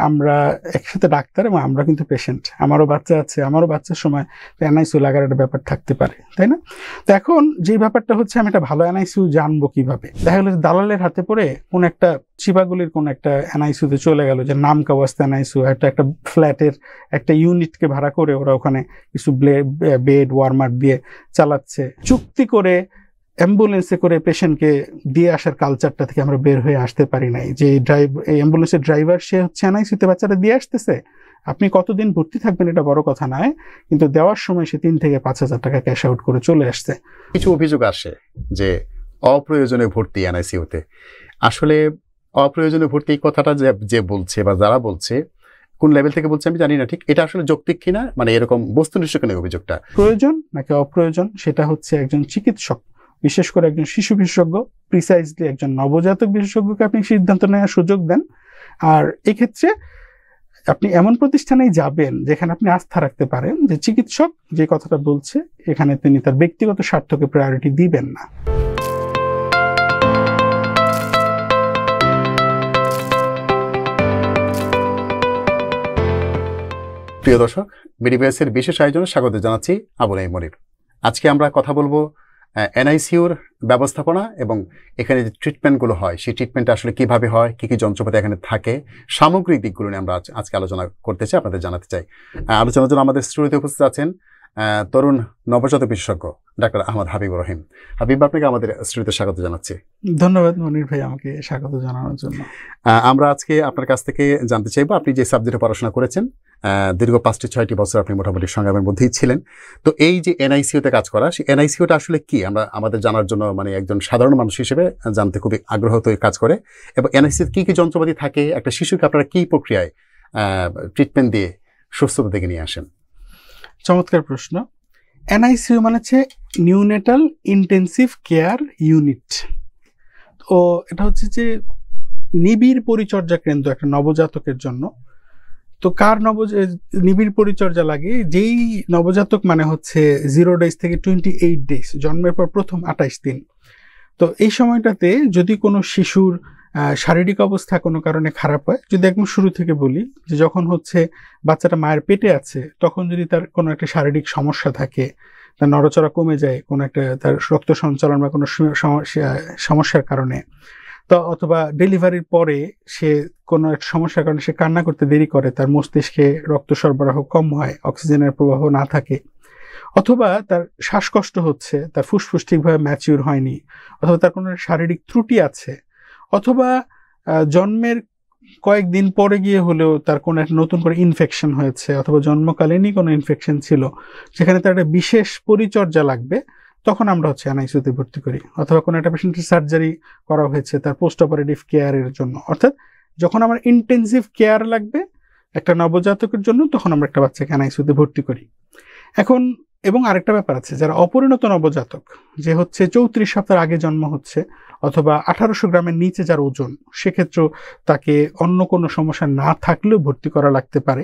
আমরা একসাথে ডাক্তার এবং আমরা কিন্তু পেশেন্ট, আমারও বাচ্চা আছে, আমারও বাচ্চার সময় এনআইসিউ লাগার একটা ব্যাপার থাকতে পারে, তাই না? তো এখন যে ব্যাপারটা হচ্ছে আমি একটা ভালো এনআইসিউ জানবো কিভাবে? দেখা গেলো দালালের হাতে পড়ে কোন একটা চিবাগুলির কোন একটা এনআইসিউতে চলে গেল, যে নাম কাওয়াস্তা এনআইসিউ, একটা ফ্ল্যাটের একটা ইউনিটকে ভাড়া করে ওরা ওখানে কিছু বেড ওয়ার্মার দিয়ে চালাচ্ছে, চুক্তি করে অ্যাম্বুলেন্সে করে পেশেন্টকে দিয়ে আসার কালচারটা থেকে আমরা বের হয়ে আসতে পারি নাই। যে এই অ্যাম্বুলেন্সের ড্রাইভার সে হচ্ছে এনআইসিউতে বাচ্চাটা দিয়ে আসতেছে, আপনি কতদিন ভর্তি থাকবেন এটা বড় কথা নয়, কিন্তু দেওয়ার সময় সে 3 থেকে 5,000 টাকা ক্যাশ আউট করে চলে আসছে। কিছু অভিযোগ আসে যে অপ্রয়োজনীয় ভর্তি এনআইসিউতে। আসলে অপ্রয়োজনীয় ভর্তি কথাটা যে বলছে বা যারা বলছে কোন লেভেল থেকে বলছে আমি জানি না, ঠিক এটা আসলে যৌক্তিক কিনা, মানে এরকম বস্তুনিষ্ঠ কিনা অভিযোগটা, প্রয়োজন নাকি অপ্রয়োজন সেটা হচ্ছে একজন চিকিৎসক, বিশেষ করে একজন শিশু বিশেষজ্ঞ, প্রিসাইজলি একজন নবজাতক বিশেষজ্ঞকে আপনি সিদ্ধান্ত নেওয়ার সুযোগ দেন। আর এক্ষেত্রে আপনি এমন প্রতিষ্ঠানেই যাবেন যেখানে আপনি আস্থা রাখতে পারেন যে চিকিৎসক যে কথাটা বলছে এখানে তিনি তার ব্যক্তিগত স্বার্থকে প্রায়োরিটি দিবেন না। প্রিয় দর্শক, বিডিবিএস-এর বিশেষ আয়োজনে স্বাগত জানাচ্ছি, আবু নাঈম মনির। আজকে আমরা কথা বলবো এনআইসিউর ব্যবস্থাপনা এবং এখানে যে ট্রিটমেন্টগুলো হয় সেই ট্রিটমেন্ট আসলে কিভাবে হয়, কি কি যন্ত্রপাতি এখানে থাকে, সামগ্রিক দিকগুলো নিয়ে আমরা আজকে আলোচনা করতে চাই, আপনাদের জানাতে চাই। আলোচনার জন্য আমাদের স্টুডিওতে উপস্থিত আছেন তরুণ নবজাতক বিশেষজ্ঞ ডাক্তার আহমদ হাবিবুর রহিম। হাবিব, আপনাকে আমাদের স্টুডিওতে স্বাগত জানাচ্ছি। ধন্যবাদ মনির ভাই আমাকে স্বাগত জানানোর জন্য। আমরা আজকে আপনার কাছ থেকে জানতে চাইবো, আপনি যে সাবজেক্টে পড়াশোনা করেছেন, দীর্ঘ 5-6টি বছর আপনি মোটামুটি সংগ্রামের মধ্যেই ছিলেন। তো এই যে এনআইসিউতে কাজ করা, সেই এনআইসিউটা আসলে কি আমরা আমাদের জানার জন্য, মানে একজন সাধারণ মানুষ হিসেবে জানতে খুবই আগ্রহ তো কাজ করে, এবং এনআইসিউতে কি কি যন্ত্রপাতি থাকে, একটা শিশুকে আপনারা কি প্রক্রিয়ায় ট্রিটমেন্ট দিয়ে সুস্থতা থেকে নিয়ে আসেন? চমৎকার প্রশ্ন। এনআইসিইউ মানে হচ্ছে নিউনেটাল ইন্টেন্সিভ কেয়ার ইউনিট। তো এটা হচ্ছে যে নিবিড় পরিচর্যা কেন্দ্র একটা নবজাতকের জন্য। তো কার নিবিড় পরিচর্যা লাগে? যেই নবজাতক মানে হচ্ছে 0 ডেজ থেকে 28 ডেজ, জন্মের পর প্রথম 28 দিন। তো এই সময়টাতে যদি কোনো শিশুর শারীরিক অবস্থা কোনো কারণে খারাপ হয়, যদি একদম শুরু থেকে বলি, যে যখন হচ্ছে বাচ্চাটা মায়ের পেটে আছে তখন যদি তার কোনো একটা শারীরিক সমস্যা থাকে, তার নড়াচড়া কমে যায় কোনো একটা, তার রক্ত সঞ্চালন বা কোনো সমস্যার কারণে, তো অথবা ডেলিভারির পরে সে কোনো একটা সমস্যার কারণে সে কান্না করতে দেরি করে, তার মস্তিষ্কে রক্ত সরবরাহ কম হয়, অক্সিজেনের প্রবাহ না থাকে, অথবা তার শ্বাসকষ্ট হচ্ছে, তার ফুসফুস ঠিকভাবে ম্যাচিউর হয়নি, অথবা তার কোনো শারীরিক ত্রুটি আছে, অথবা জন্মের কয়েকদিন পরে গিয়ে হলেও তার কোনো একটা নতুন করে ইনফেকশন হয়েছে, অথবা জন্মকালীনই কোনো ইনফেকশন ছিল সেখানে তার একটা বিশেষ পরিচর্যা লাগবে, তখন আমরা হচ্ছে এনআইসিইউতে ভর্তি করি। অথবা কোনো একটা পেশেন্টের সার্জারি করা হয়েছে তার পোস্ট অপারেটিভ কেয়ারের জন্য, অর্থাৎ যখন আমার ইন্টেন্সিভ কেয়ার লাগবে একটা নবজাতকের জন্য, তখন আমরা একটা বাচ্চাকে এনআইসিইউতে ভর্তি করি। এখন এবং আরেকটা ব্যাপার আছে, যারা অপরিণত নবজাতক, যে হচ্ছে 34 সপ্তাহ আগে জন্ম হচ্ছে, অথবা 1800 গ্রামের নিচে যার ওজন, সেক্ষেত্রেও তাকে অন্য কোনো সমস্যা না থাকলেও ভর্তি করা লাগতে পারে।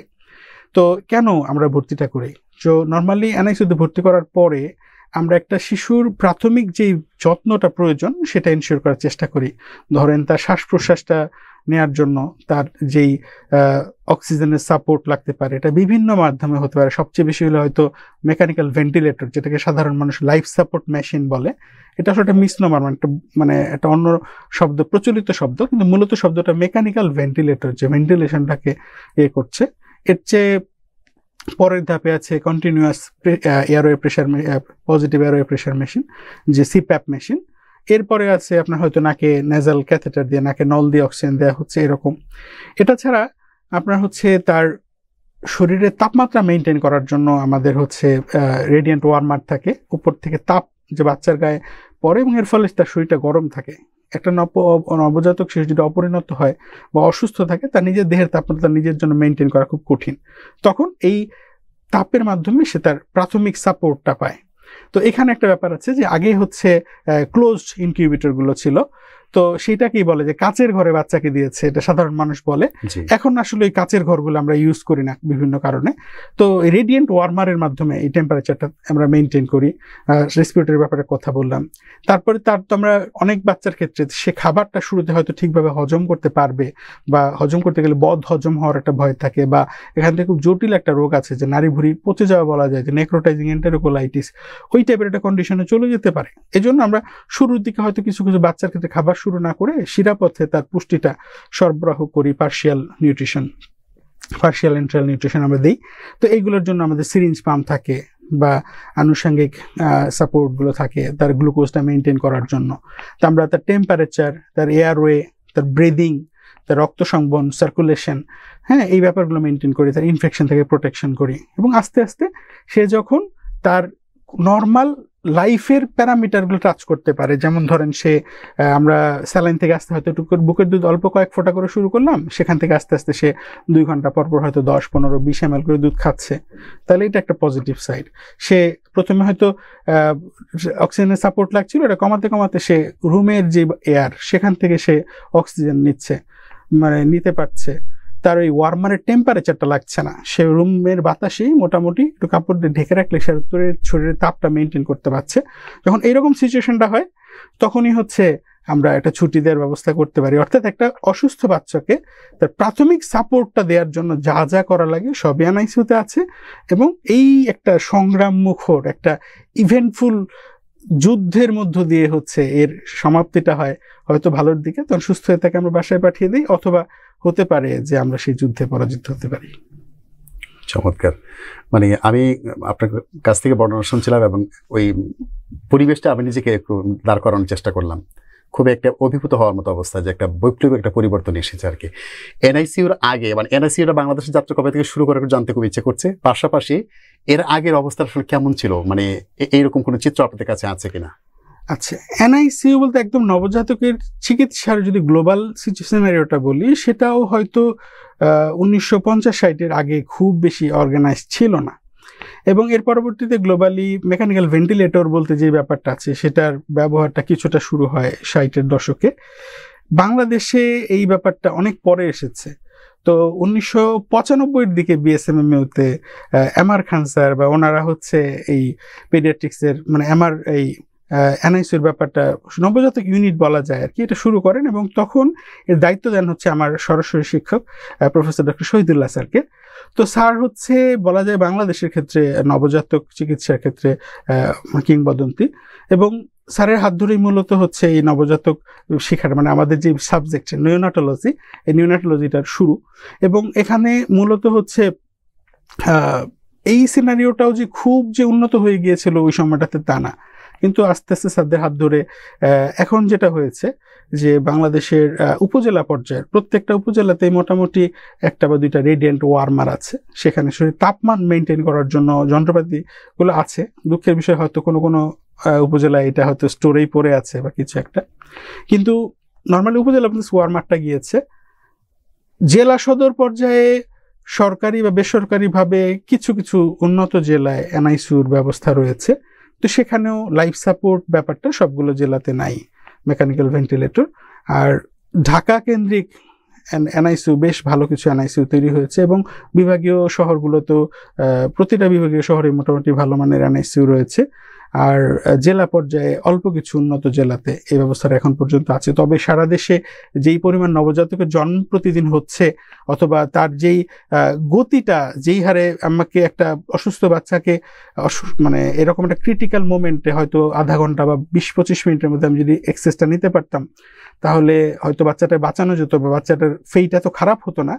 তো কেন আমরা ভর্তিটা করি? তো নর্মালি এনআইসিইউতে ভর্তি করার পরে আমরা একটা শিশুর প্রাথমিক যেই যত্নটা প্রয়োজন সেটা এনশিওর করার চেষ্টা করি। ধরেন তার শ্বাস প্রশ্বাসটা নেওয়ার জন্য তার যেই অক্সিজেনের সাপোর্ট লাগতে পারে, এটা বিভিন্ন মাধ্যমে হতে পারে। সবচেয়ে বেশি হলে হয়তো মেকানিক্যাল ভেন্টিলেটর, যেটাকে সাধারণ মানুষ লাইফ সাপোর্ট মেশিন বলে। এটা আসলে একটা মিসনোমার, মানে একটা অন্য শব্দ, প্রচলিত শব্দ, কিন্তু মূলত শব্দটা মেকানিক্যাল ভেন্টিলেটর, যে ভেন্টিলেশনটাকে করছে। এর চেয়ে পরের ধাপে আছে continuous airway pressure, positive airway pressure machine, যে সিপ্যাপ মেশিন। এরপরে আছে আপনার হয়তো নাকে নেজাল ক্যাথেটার দিয়ে, নাকে নল দিয়ে অক্সিজেন দেওয়া হচ্ছে, এরকম। এটা ছাড়া আপনার হচ্ছে তার শরীরের তাপমাত্রা মেনটেন করার জন্য আমাদের হচ্ছে রেডিয়েন্ট ওয়ার্মার থাকে, উপর থেকে তাপ যে বাচ্চার গায়ে পড়ে এবং এর ফলে তার শরীরটা গরম থাকে। একটা নবজাতক শিশু যদি অপরিণত হয় বা অসুস্থ থাকে, তার নিজের দেহের তাপমাত্রা নিজের জন্য মেনটেন করা খুব কঠিন, তখন এই তাপের মাধ্যমে সে তার প্রাথমিক সাপোর্টটা পায়। তো এখানে একটা ব্যাপার আছে যে আগে হচ্ছে ক্লোজড ইনকিউবেটরগুলো ছিল, তো সেইটাকেই বলে যে কাচের ঘরে বাচ্চাকে দিয়েছে, এটা সাধারণ মানুষ বলে। এখন আসলে ওই কাচের ঘরগুলো আমরা ইউজ করি না বিভিন্ন কারণে। তো রেডিয়েন্ট ওয়ার্মারের মাধ্যমে এই টেম্পারেচারটা আমরা মেনটেন করি। রেসপিরেটরি ব্যাপারে কথা বললাম। তারপরে তার তো আমরা অনেক বাচ্চার ক্ষেত্রে সে খাবারটা শুরুতে হয়তো ঠিকভাবে হজম করতে পারবে, বা হজম করতে গেলে বদ হজম হওয়ার একটা ভয় থাকে, বা এখান থেকে খুব জটিল একটা রোগ আছে যে নাড়ি ভুঁড়ি পচে যাওয়া বলা যায়, যে নেক্রোটাইজিং এন্টেরোকোলাইটিস, ওই টাইপের একটা কন্ডিশনে চলে যেতে পারে। এজন্য আমরা শুরুর দিকে হয়তো কিছু কিছু বাচ্চার ক্ষেত্রে খাবার শুরু না করে শিরাপথে তার পুষ্টিটা সরবরাহ করি, পার্শিয়াল এন্টারাল নিউট্রিশন আমরা দিই। তো এইগুলোর জন্য আমাদের সিরিঞ্জ পাম্প থাকে বা আনুষঙ্গিক সাপোর্টগুলো থাকে তার গ্লুকোজটা মেনটেন করার জন্য। তো আমরা তার টেম্পারেচার, তার এয়ারওয়ে, তার ব্রিদিং, তার রক্ত সংবহন, সার্কুলেশন, হ্যাঁ, এই ব্যাপারগুলো মেনটেন করি, তার ইনফেকশন থেকে প্রোটেকশন করি। এবং আস্তে আস্তে সে যখন তার নর্মাল লাইফের প্যারামিটারগুলো টাচ করতে পারে, যেমন ধরেন সে আমরা স্যালাইন থেকে আসতে হয়তো একটু বুকের দুধ অল্প কয়েক ফোঁটা করে শুরু করলাম, সেখান থেকে আস্তে আস্তে সে 2 ঘন্টা পর পর হয়তো 10, 15, 20 ml করে দুধ খাচ্ছে, তাহলে এটা একটা পজিটিভ সাইড। সে প্রথমে হয়তো অক্সিজেনের সাপোর্ট লাগছিল, এটা কমাতে কমাতে সে রুমের যে এয়ার সেখান থেকে সে অক্সিজেন নিতে পারছে, তার ওই ওয়ার্মারের টেম্পারেচারটা লাগছে না, সে রুমের বাতাসেই মোটামুটি একটু কাপড় দিয়ে ঢেকে রাখলে সে শরীরের তাপটা মেনটেন করতে পারছে। যখন এইরকম সিচুয়েশনটা হয় তখনই হচ্ছে আমরা একটা ছুটি দেওয়ার ব্যবস্থা করতে পারি। অর্থাৎ একটা অসুস্থ বাচ্চাকে তার প্রাথমিক সাপোর্টটা দেওয়ার জন্য যা যা করা লাগে সবই এনআইসিইউতে আছে। এবং এই একটা সংগ্রাম মুখর একটা ইভেন্টফুল যুদ্ধের মধ্য দিয়ে হচ্ছে এর সমাপ্তিটা হয় হয়তো ভালোর দিকে, তখন সুস্থ হয়ে তাকে আমরা বাসায় পাঠিয়ে দিই, অথবা হতে পারে যে আমরা সেই যুদ্ধে পরাজিত হতে পারি। চমৎকার। মানে আমি আপনার কাছ থেকে বর্ণনা শুনছিলাম এবং ওই পরিবেশটা আমি নিজেকে একটু দাঁড় করানোর চেষ্টা করলাম। খুব একটা অভিভূত হওয়ার মতো অবস্থা, যে একটা বৈপ্লবিক একটা পরিবর্তন এসেছে আর কি। এনআইসিইউর আগে, মানে এনআইসিইউটা বাংলাদেশের যাত্রা কবে থেকে শুরু করে জানতে খুব ইচ্ছে করছে। পাশাপাশি এর আগের অবস্থা আসলে কেমন ছিল, মানে এইরকম কোনো চিত্র আপনাদের কাছে আছে কিনা? আচ্ছা, এনআইসিইউ বলতে একদম নবজাতকের চিকিৎসার যদি গ্লোবাল সিনারিওটা বলি, সেটাও হয়তো 1950-60-এর আগে খুব বেশি অর্গানাইজ ছিল না। এবং এর পরবর্তীতে গ্লোবালি মেকানিক্যাল ভেন্টিলেটর বলতে যে ব্যাপারটা আছে সেটার ব্যবহারটা কিছুটা শুরু হয় 60-এর দশকে। বাংলাদেশে এই ব্যাপারটা অনেক পরে এসেছে। তো 1995-এর দিকে বিএসএমএমইউতে এমআর খান স্যার বা ওনারা হচ্ছে এই পেডিয়াট্রিক্সের মানে এমআর এই এনআইসিইউর ব্যাপারটা নবজাতক ইউনিট বলা যায় আর কি, এটা শুরু করেন। এবং তখন এর দায়িত্ব দেন হচ্ছে আমার সরাসরি শিক্ষক প্রফেসর ডক্টর শহীদুল্লাহ স্যারকে। তো স্যার হচ্ছে বলা যায় বাংলাদেশের ক্ষেত্রে নবজাতক চিকিৎসার ক্ষেত্রে কিংবদন্তি। এবং স্যারের হাত ধরেই মূলত হচ্ছে এই নবজাতক শিক্ষাটা, মানে আমাদের যে সাবজেক্ট নিওনাটোলজি, এই নিওনাটোলজিটার শুরু। এবং এখানে মূলত হচ্ছে এই সিনারিওটাও যে খুব যে উন্নত হয়ে গিয়েছিল ওই সময়টাতে তা না, কিন্তু আস্তে আস্তে স্যারদের হাত ধরে এখন যেটা হয়েছে যে বাংলাদেশের উপজেলা পর্যায়ের প্রত্যেকটা উপজেলাতেই মোটামুটি 1 বা 2টা রেডিয়েন্ট ওয়ার্মার আছে, সেখানে শরীর তাপমান মেনটেন করার জন্য যন্ত্রপাতিগুলো আছে। দুঃখের বিষয় হয়তো কোনো কোনো উপজেলায় এটা হয়তো স্টোরেই পড়ে আছে বা কিছু একটা, কিন্তু নর্মালি উপজেলা ওয়ার্মারটা গিয়েছে। জেলা সদর পর্যায়ে সরকারি বা বেসরকারিভাবে কিছু কিছু উন্নত জেলায় এনআইসিইউর ব্যবস্থা রয়েছে, তো সেখানেও লাইফ সাপোর্ট ব্যাপারটা সবগুলো জেলাতে নাই, মেকানিক্যাল ভেন্টিলেটর। আর ঢাকা কেন্দ্রিক এনআইসিইউ বেশ ভালো কিছু এনআইসিইউ তৈরি হয়েছে, এবং বিভাগীয় শহরগুলোতেও প্রতিটা বিভাগীয় শহরে মোটামুটি ভালো মানের এনআইসিইউ রয়েছে। আর জেলা পর্যায়ে অল্প কিছু উন্নত জেলাতে এই ব্যবস্থাটা এখন পর্যন্ত আছে। তবে সারা দেশে যেই পরিমাণ নবজাতকের জন্ম প্রতিদিন হচ্ছে, অথবা তার যেই গতিটা, যেই হারে আমাকে একটা অসুস্থ বাচ্চাকে মানে এরকম একটা ক্রিটিক্যাল মোমেন্টে হয়তো আধা ঘন্টা বা 20-25 মিনিটের মধ্যে আমি যদি এক্সেসটা নিতে পারতাম, তাহলে হয়তো বাচ্চাটা বাঁচানো যেত বা বাচ্চাটার ফেইটা তো খারাপ হতো না।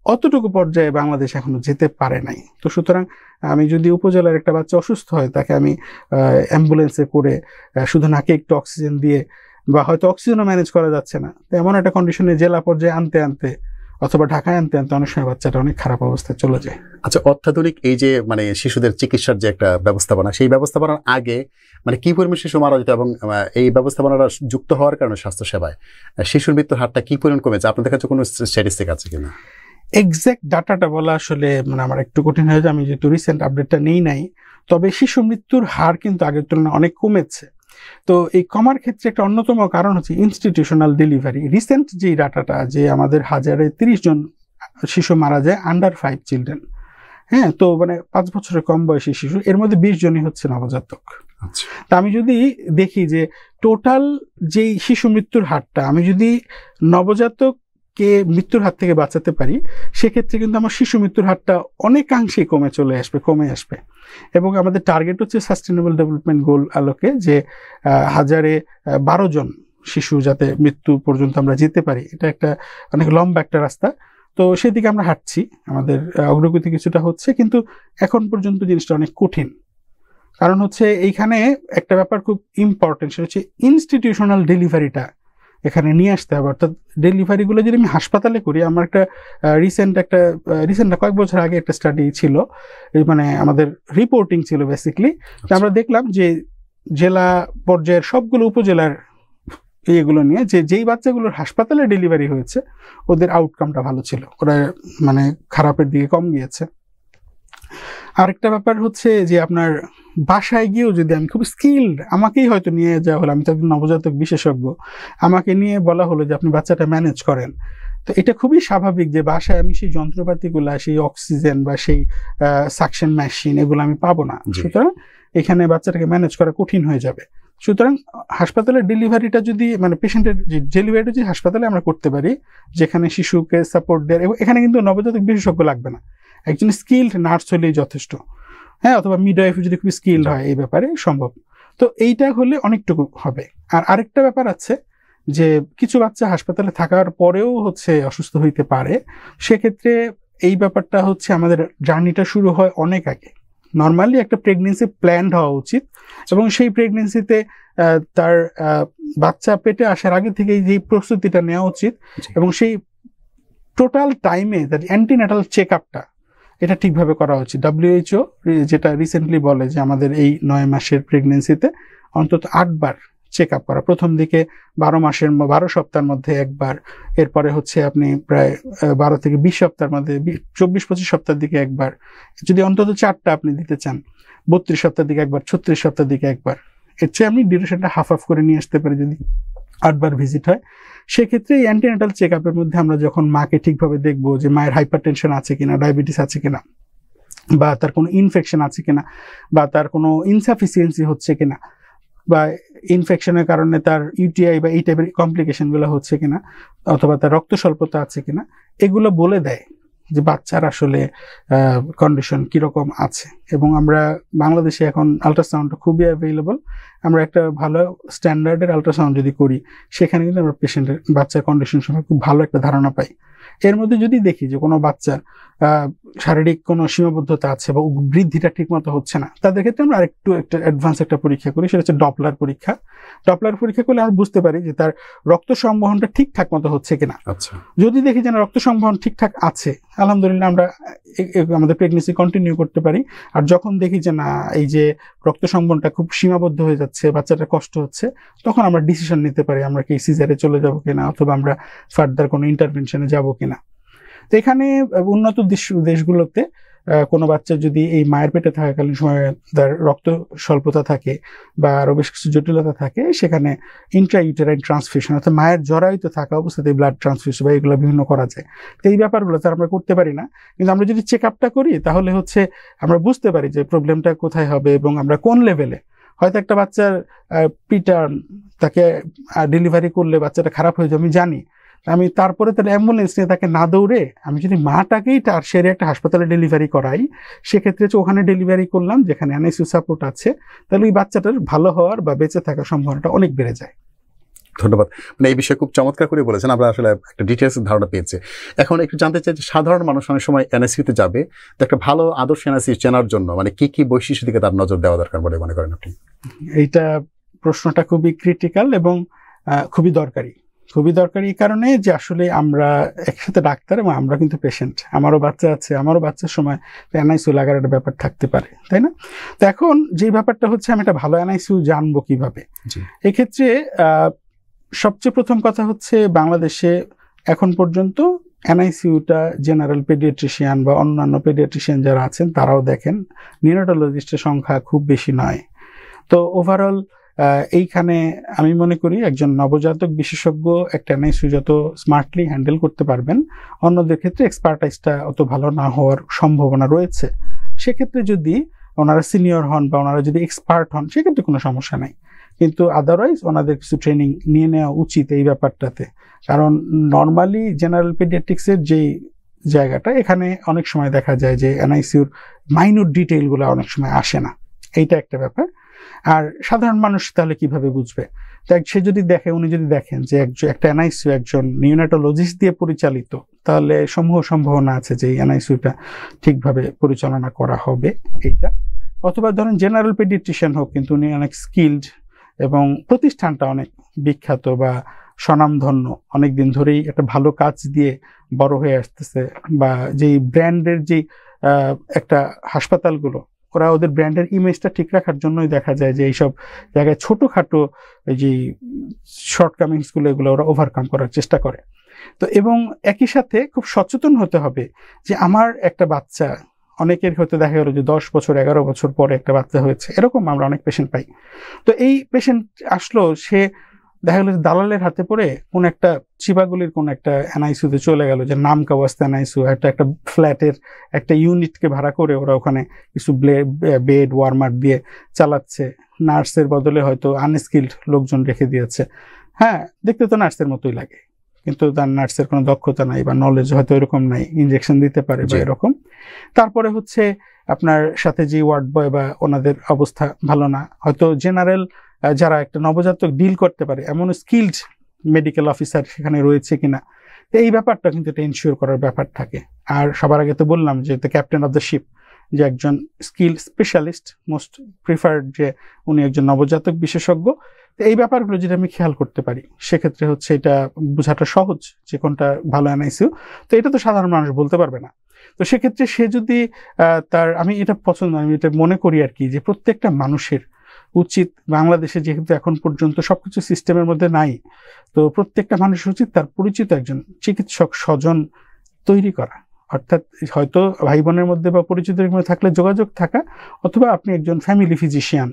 অতটুকু পর্যায়ে বাংলাদেশ এখনো যেতে পারে নাই। তো সুতরাং আমি যদি উপজেলার একটা বাচ্চা অসুস্থ হয়, তাকে আমি অ্যাম্বুলেন্সে করে শুধু নাকে একটু অক্সিজেন দিয়ে, বা হয়তো অক্সিজেনও ম্যানেজ করা যাচ্ছে না, তো এমন একটা কন্ডিশনে জেলা পর্যায়ে আনতে আনতে অথবা ঢাকায় আনতে আনতে অনেক সময় বাচ্চাটা অনেক খারাপ অবস্থায় চলে যায়। আচ্ছা, অত্যাধুনিক এই যে মানে শিশুদের চিকিৎসার যে একটা ব্যবস্থাপনা, সেই ব্যবস্থাপনার আগে মানে কি পরিমাণ শিশু মারা যেত, এবং এই ব্যবস্থাপনাটা যুক্ত হওয়ার কারণে স্বাস্থ্যসেবায় শিশুর মৃত্যুর হারটা কি পরিমাণ কমেছে? আপনাদের কাছে কোনো স্ট্যাটিস্টিক আছে কিনা? এক্সাক্ট ডাটাটা বলা আসলে মানে আমার একটু কঠিন হয়েছে, আমি যেহেতু রিসেন্ট আপডেটটা নেই নাই। তবে শিশু মৃত্যুর হার কিন্তু আগের তুলনায় অনেক কমেছে। তো এই কমার ক্ষেত্রে একটা অন্যতম কারণ হচ্ছে ইনস্টিটিউশনাল ডেলিভারি। রিসেন্ট যেই ডাটাটা যে আমাদের 1030 জন শিশু মারা যায় আন্ডার 5 চিলড্রেন, হ্যাঁ, তো মানে 5 বছরের কম বয়সী শিশু, এর মধ্যে 20 জনই হচ্ছে নবজাতক। তা আমি যদি দেখি যে টোটাল যেই শিশু মৃত্যুর হারটা, আমি যদি নবজাতককে মৃত্যুর হাত থেকে বাঁচাতে পারি, সেক্ষেত্রে কিন্তু আমার শিশু মৃত্যুর হারটা অনেকাংশেই কমে আসবে। এবং আমাদের টার্গেট হচ্ছে সাস্টেনেবল ডেভেলপমেন্ট গোল আলোকে যে 1012 জন শিশু যাতে মৃত্যু পর্যন্ত আমরা যেতে পারি, এটা একটা অনেক লম্বা একটা রাস্তা। তো সেদিকে আমরা হাঁটছি, আমাদের অগ্রগতি কিছুটা হচ্ছে, কিন্তু এখন পর্যন্ত জিনিসটা অনেক কঠিন। কারণ হচ্ছে এইখানে একটা ব্যাপার খুব ইম্পর্টেন্ট, সেটা হচ্ছে ইনস্টিটিউশনাল ডেলিভারিটা এখানে নিয়ে আসতে হবে। অর্থাৎ ডেলিভারিগুলো যদি আমি হাসপাতালে করি, আমার একটা রিসেন্ট কয়েক বছর আগে একটা স্টাডি ছিল, মানে আমাদের রিপোর্টিং ছিল বেসিক্যালি। আমরা দেখলাম যে জেলা পর্যায়ের সবগুলো উপজেলার এগুলো নিয়ে যেই বাচ্চাগুলোর হাসপাতালে ডেলিভারি হয়েছে ওদের আউটকামটা ভালো ছিল, ওরা মানে খারাপের দিকে কম গিয়েছে। আরেকটা ব্যাপার হচ্ছে যে আপনার বাসায় গিয়েও যদি আমি খুব স্কিলড, আমাকেই হয়তো নিয়ে যাওয়া হলো, আমি তো একজন নবজাতক বিশেষজ্ঞ, আমাকে নিয়ে বলা হলো যে আপনি বাচ্চাটা ম্যানেজ করেন, তো এটা খুবই স্বাভাবিক যে বাসায় আমি সেই যন্ত্রপাতিগুলো, সেই অক্সিজেন বা সেই সাকশন মেশিন এগুলো আমি পাবো না। সুতরাং এখানে বাচ্চাটাকে ম্যানেজ করা কঠিন হয়ে যাবে। সুতরাং হাসপাতালের ডেলিভারিটা যদি মানে পেশেন্টের যে ডেলিভারিটা যদি হাসপাতালে আমরা করতে পারি, যেখানে শিশুকে সাপোর্ট দেয়, এখানে কিন্তু নবজাতক বিশেষজ্ঞ লাগবে না, একজন স্কিলড নার্স হলেই যথেষ্ট, হ্যাঁ, অথবা মিডওয়াইফ যদি খুব স্কিলড হয় এই ব্যাপারে সম্ভব। তো এইটা হলে অনেকটুকু হবে। আর আরেকটা ব্যাপার আছে যে কিছু বাচ্চা হাসপাতালে থাকার পরেও হচ্ছে অসুস্থ হইতে পারে, সেক্ষেত্রে এই ব্যাপারটা হচ্ছে আমাদের জার্নিটা শুরু হয় অনেক আগে। নর্মালি একটা প্রেগনেন্সি প্ল্যান্ড হওয়া উচিত, এবং সেই প্রেগনেন্সিতে তার বাচ্চা পেটে আসার আগে থেকেই যে প্রস্তুতিটা নেওয়া উচিত, এবং সেই টোটাল টাইমে তার অ্যান্টিন্যাটাল চেক আপটা এটা ঠিকভাবে করা উচিত। WHO যেটা রিসেন্টলি বলে যে আমাদের এই 9 মাসের প্রেগনেন্সিতে অন্তত 8 বার চেক আপ করা, প্রথম দিকে 12 সপ্তাহের মধ্যে একবার, এরপরে হচ্ছে আপনি প্রায় 12 থেকে 20 সপ্তাহের মধ্যে, 24-25 সপ্তাহের দিকে একবার, যদি অন্তত 4টা আপনি দিতে চান 32 সপ্তাহের দিকে একবার, 36 সপ্তাহের দিকে একবার, এর চেয়ে আপনি ডিউরেশনটা হাফ করে নিয়ে আসতে পারি যদি 8 বার ভিজিট হয়। সেক্ষেত্রে এই অ্যান্টিনেটাল চেক আপের মধ্যে আমরা যখন মাকে ঠিকভাবে দেখবো যে মায়ের হাইপারটেনশন আছে কিনা, ডায়াবেটিস আছে কিনা, বা তার কোনো ইনফেকশন আছে কিনা, বা তার কোনো ইনসাফিসিয়েন্সি হচ্ছে কিনা, বা ইনফেকশনের কারণে তার ইউটিআই বা এই টাইপের কমপ্লিকেশনগুলো হচ্ছে কিনা, অথবা তার রক্ত স্বল্পতা আছে কিনা, এগুলো বলে দেয় যে বাচ্চার আসলে কন্ডিশন কীরকম আছে। এবং আমরা বাংলাদেশে এখন আল্ট্রাসাউন্ডটা খুবই অ্যাভেলেবল, আমরা একটা ভালো স্ট্যান্ডার্ডের আল্ট্রাসাউন্ড যদি করি, সেখানে কিন্তু আমরা পেশেন্টের বাচ্চার কন্ডিশন সম্পর্কে খুব ভালো একটা ধারণা পাই। এর মধ্যে যদি দেখি যে কোনো বাচ্চার শারীরিক কোনো সীমাবদ্ধতা আছে বা বৃদ্ধিটা ঠিকমতো হচ্ছে না, তাদের ক্ষেত্রে আমরা আরেকটু একটা অ্যাডভান্স একটা পরীক্ষা করি, সেটা হচ্ছে ডপলার পরীক্ষা। ডপলার পরীক্ষা করলে আমরা বুঝতে পারি যে তার রক্ত সংবহনটা ঠিকঠাক মতো হচ্ছে কিনা। যদি দেখি যে রক্ত সংবহন ঠিকঠাক আছে, আলহামদুলিল্লাহ আমরা আমাদের প্রেগনেন্সি কন্টিনিউ করতে পারি। আর যখন দেখি যে না, এই যে রক্ত সংবহনটা খুব সীমাবদ্ধ হয়ে যাচ্ছে, বাচ্চাটার কষ্ট হচ্ছে, তখন আমরা ডিসিশন নিতে পারি আমরা কি সিজারে চলে যাব কিনা, অথবা আমরা ফার্দার কোনো ইন্টারভেনশনে যাব কিনা। তো এখানে উন্নত দেশগুলোতে কোনো বাচ্চা যদি এই মায়ের পেটে থাকাকালীন সময় তার রক্ত স্বল্পতা থাকে বা আরও বেশ কিছু জটিলতা থাকে, সেখানে ইন্ট্রাইউটেরাইন ট্রান্সফিউশন অর্থাৎ মায়ের জরায়ুতে থাকা অবস্থাতে ব্লাড ট্রান্সফিউশন বা এগুলো বিভিন্ন করা যায়। তো এই ব্যাপারগুলো তো আমরা করতে পারি না, কিন্তু আমরা যদি চেক আপটা করি তাহলে হচ্ছে আমরা বুঝতে পারি যে প্রবলেমটা কোথায় হবে এবং আমরা কোন লেভেলে। হয়তো একটা বাচ্চার প্রিটার্ম, তাকে ডেলিভারি করলে বাচ্চাটা খারাপ হয়ে যায় আমি জানি, আমি তারপরে তার অ্যাম্বুলেন্স নিয়ে তাকে না দৌড়ে আমি যদি মাটাকেই টারশিয়ারি একটা হাসপাতালে ডেলিভারি করাই, সেক্ষেত্রে ওখানে ডেলিভারি করলাম যেখানে এনআইসিইউ সাপোর্ট আছে, তাহলে ওই বাচ্চাটার ভালো হওয়ার বা বেঁচে থাকার সম্ভাবনাটা অনেক বেড়ে যায়। ধন্যবাদ। মানে এই বিষয়ে খুব চমৎকার করে বলেছেন, আমরা আসলে একটা ডিটেলস ধারণা পেয়েছি। এখন একটু জানতে চাই যে সাধারণ মানুষ অনেক সময় এনআইসিইউতে যাবে, তো একটা ভালো আদর্শ এনআইসিইউ চেনার জন্য মানে কি কি বৈশিষ্ট্যের দিকে তার নজর দেওয়া দরকার বলে মনে করেন আপনি? এইটা প্রশ্নটা খুবই ক্রিটিক্যাল এবং খুবই দরকারি এই কারণে যে আসলে আমরা একসাথে ডাক্তার এবং আমরা কিন্তু পেশেন্ট, আমারও বাচ্চা আছে, আমারও বাচ্চার সময় এনআইসিইউ লাগার একটা ব্যাপার থাকতে পারে, তাই না? তো এখন যে ব্যাপারটা হচ্ছে আমি একটা ভালো এনআইসিইউ জানবো কিভাবে, এক্ষেত্রে সবচেয়ে প্রথম কথা হচ্ছে বাংলাদেশে এখন পর্যন্ত এনআইসিইউটা জেনারেল পেডিয়াট্রিশিয়ান বা অন্যান্য পেডিয়াট্রিশিয়ান যারা আছেন তারাও দেখেন, নিউরোলজিস্টের সংখ্যা খুব বেশি নয়। তো ওভারঅল এইখানে আমি মনে করি একজন নবজাতক বিশেষজ্ঞ একটা এনআইসিইউ যত স্মার্টলি হ্যান্ডেল করতে পারবেন, অন্যদের ক্ষেত্রে এক্সপার্টাইজটা অত ভালো না হওয়ার সম্ভাবনা রয়েছে। সেক্ষেত্রে যদি ওনারা সিনিয়র হন বা ওনারা যদি এক্সপার্ট হন সেক্ষেত্রে কোনো সমস্যা নাই, কিন্তু আদারওয়াইজ ওনাদের কিছু ট্রেনিং নিয়ে নেওয়া উচিত এই ব্যাপারটাতে। কারণ নর্মালি জেনারেল পেডিয়াট্রিক্সের যেই জায়গাটা, এখানে অনেক সময় দেখা যায় যে এনআইসিউর মাইনর ডিটেইলগুলো অনেক সময় আসে না, এইটা একটা ব্যাপার। আর সাধারণ মানুষ তাহলে কিভাবে বুঝবে? সে যদি দেখে, উনি যদি দেখেন যে একটা এনআইসিউ একজন নিওনেটোলজিস্ট দিয়ে পরিচালিত, তাহলে সম্ভাবনা আছে যে এই এনআইসিউটা ঠিকভাবে পরিচালনা করা হবে এইটা। অথবা ধরেন জেনারেল পেডিয়াট্রিশিয়ান হোক, কিন্তু উনি অনেক স্কিলড এবং প্রতিষ্ঠানটা অনেক বিখ্যাত বা স্বনামধন্য, অনেক দিন ধরেই একটা ভালো কাজ দিয়ে বড় হয়ে আসতেছে, বা যেই ব্র্যান্ডের যেই একটা হাসপাতালগুলো, ওরা ওদের ব্র্যান্ডের ইমেজটা ঠিক রাখার জন্যই দেখা যায় যে এইসব জায়গায় ছোটোখাটো যে শর্টকামিংসগুলো এগুলো ওরা ওভারকাম করার চেষ্টা করে। তো এবং একই সাথে খুব সচেতন হতে হবে যে আমার একটা বাচ্চা, অনেকের হয়তো দেখা গেল যে 10 বছর 11 বছর পরে একটা বাচ্চা হয়েছে, এরকম আমরা অনেক পেশেন্ট পাই। তো এই পেশেন্ট আসলো, সে দেখা গেল দালালের হাতে পড়ে কোন একটা চিবাগুলির কোন একটা এনআইসিউতে চলে গেল, যে নাম কাওয়াস্তা এনআইসিউ, একটা ফ্ল্যাটের একটা ইউনিটকে ভাড়া করে ওরা ওখানে কিছু বেড ওয়ার্মার দিয়ে চালাচ্ছে, নার্সের বদলে হয়তো আনস্কিল্ড লোকজন রেখে দিয়েছে। হ্যাঁ, দেখতে তো নার্সের মতোই লাগে, কিন্তু তার নার্সের কোনো দক্ষতা নাই বা নলেজ হয়তো এরকম নাই, ইনজেকশন দিতে পারে বা এরকম। তারপরে হচ্ছে আপনার সাথে যে ওয়ার্ড বয় বা ওনাদের অবস্থা ভালো না, হয়তো জেনারেল যারা একটা নবজাতক ডিল করতে পারে এমন স্কিলড মেডিকেল অফিসার সেখানে রয়েছে কিনা, এই ব্যাপারটা কিন্তু এটা এনশিওর করার ব্যাপার থাকে। আর সবার আগে তো বললাম যে the captain of the ship, যে একজন স্কিল স্পেশালিস্ট, মোস্ট প্রিফার্ড, যে উনি একজন নবজাতক বিশেষজ্ঞ। এই ব্যাপারগুলো যদি আমি খেয়াল করতে পারি, সেক্ষেত্রে হচ্ছে এটা বোঝাটা সহজ যে কোনটা ভালো এনআইসিউ। তো এটা তো সাধারণ মানুষ বলতে পারবে না। তো সেক্ষেত্রে সে যদি আমি এটা আমি এটা মনে করি আর কি, যে প্রত্যেকটা মানুষের উচিত, বাংলাদেশে যেহেতু এখন পর্যন্ত সবকিছু সিস্টেমের মধ্যে নাই, তো প্রত্যেকটা মানুষের উচিত তার পরিচিত একজন চিকিৎসক স্বজন তৈরি করা। অর্থাৎ হয়তো ভাই বোনের মধ্যে বা পরিচিতের মধ্যে থাকলে যোগাযোগ থাকা, অথবা আপনি একজন ফ্যামিলি ফিজিশিয়ান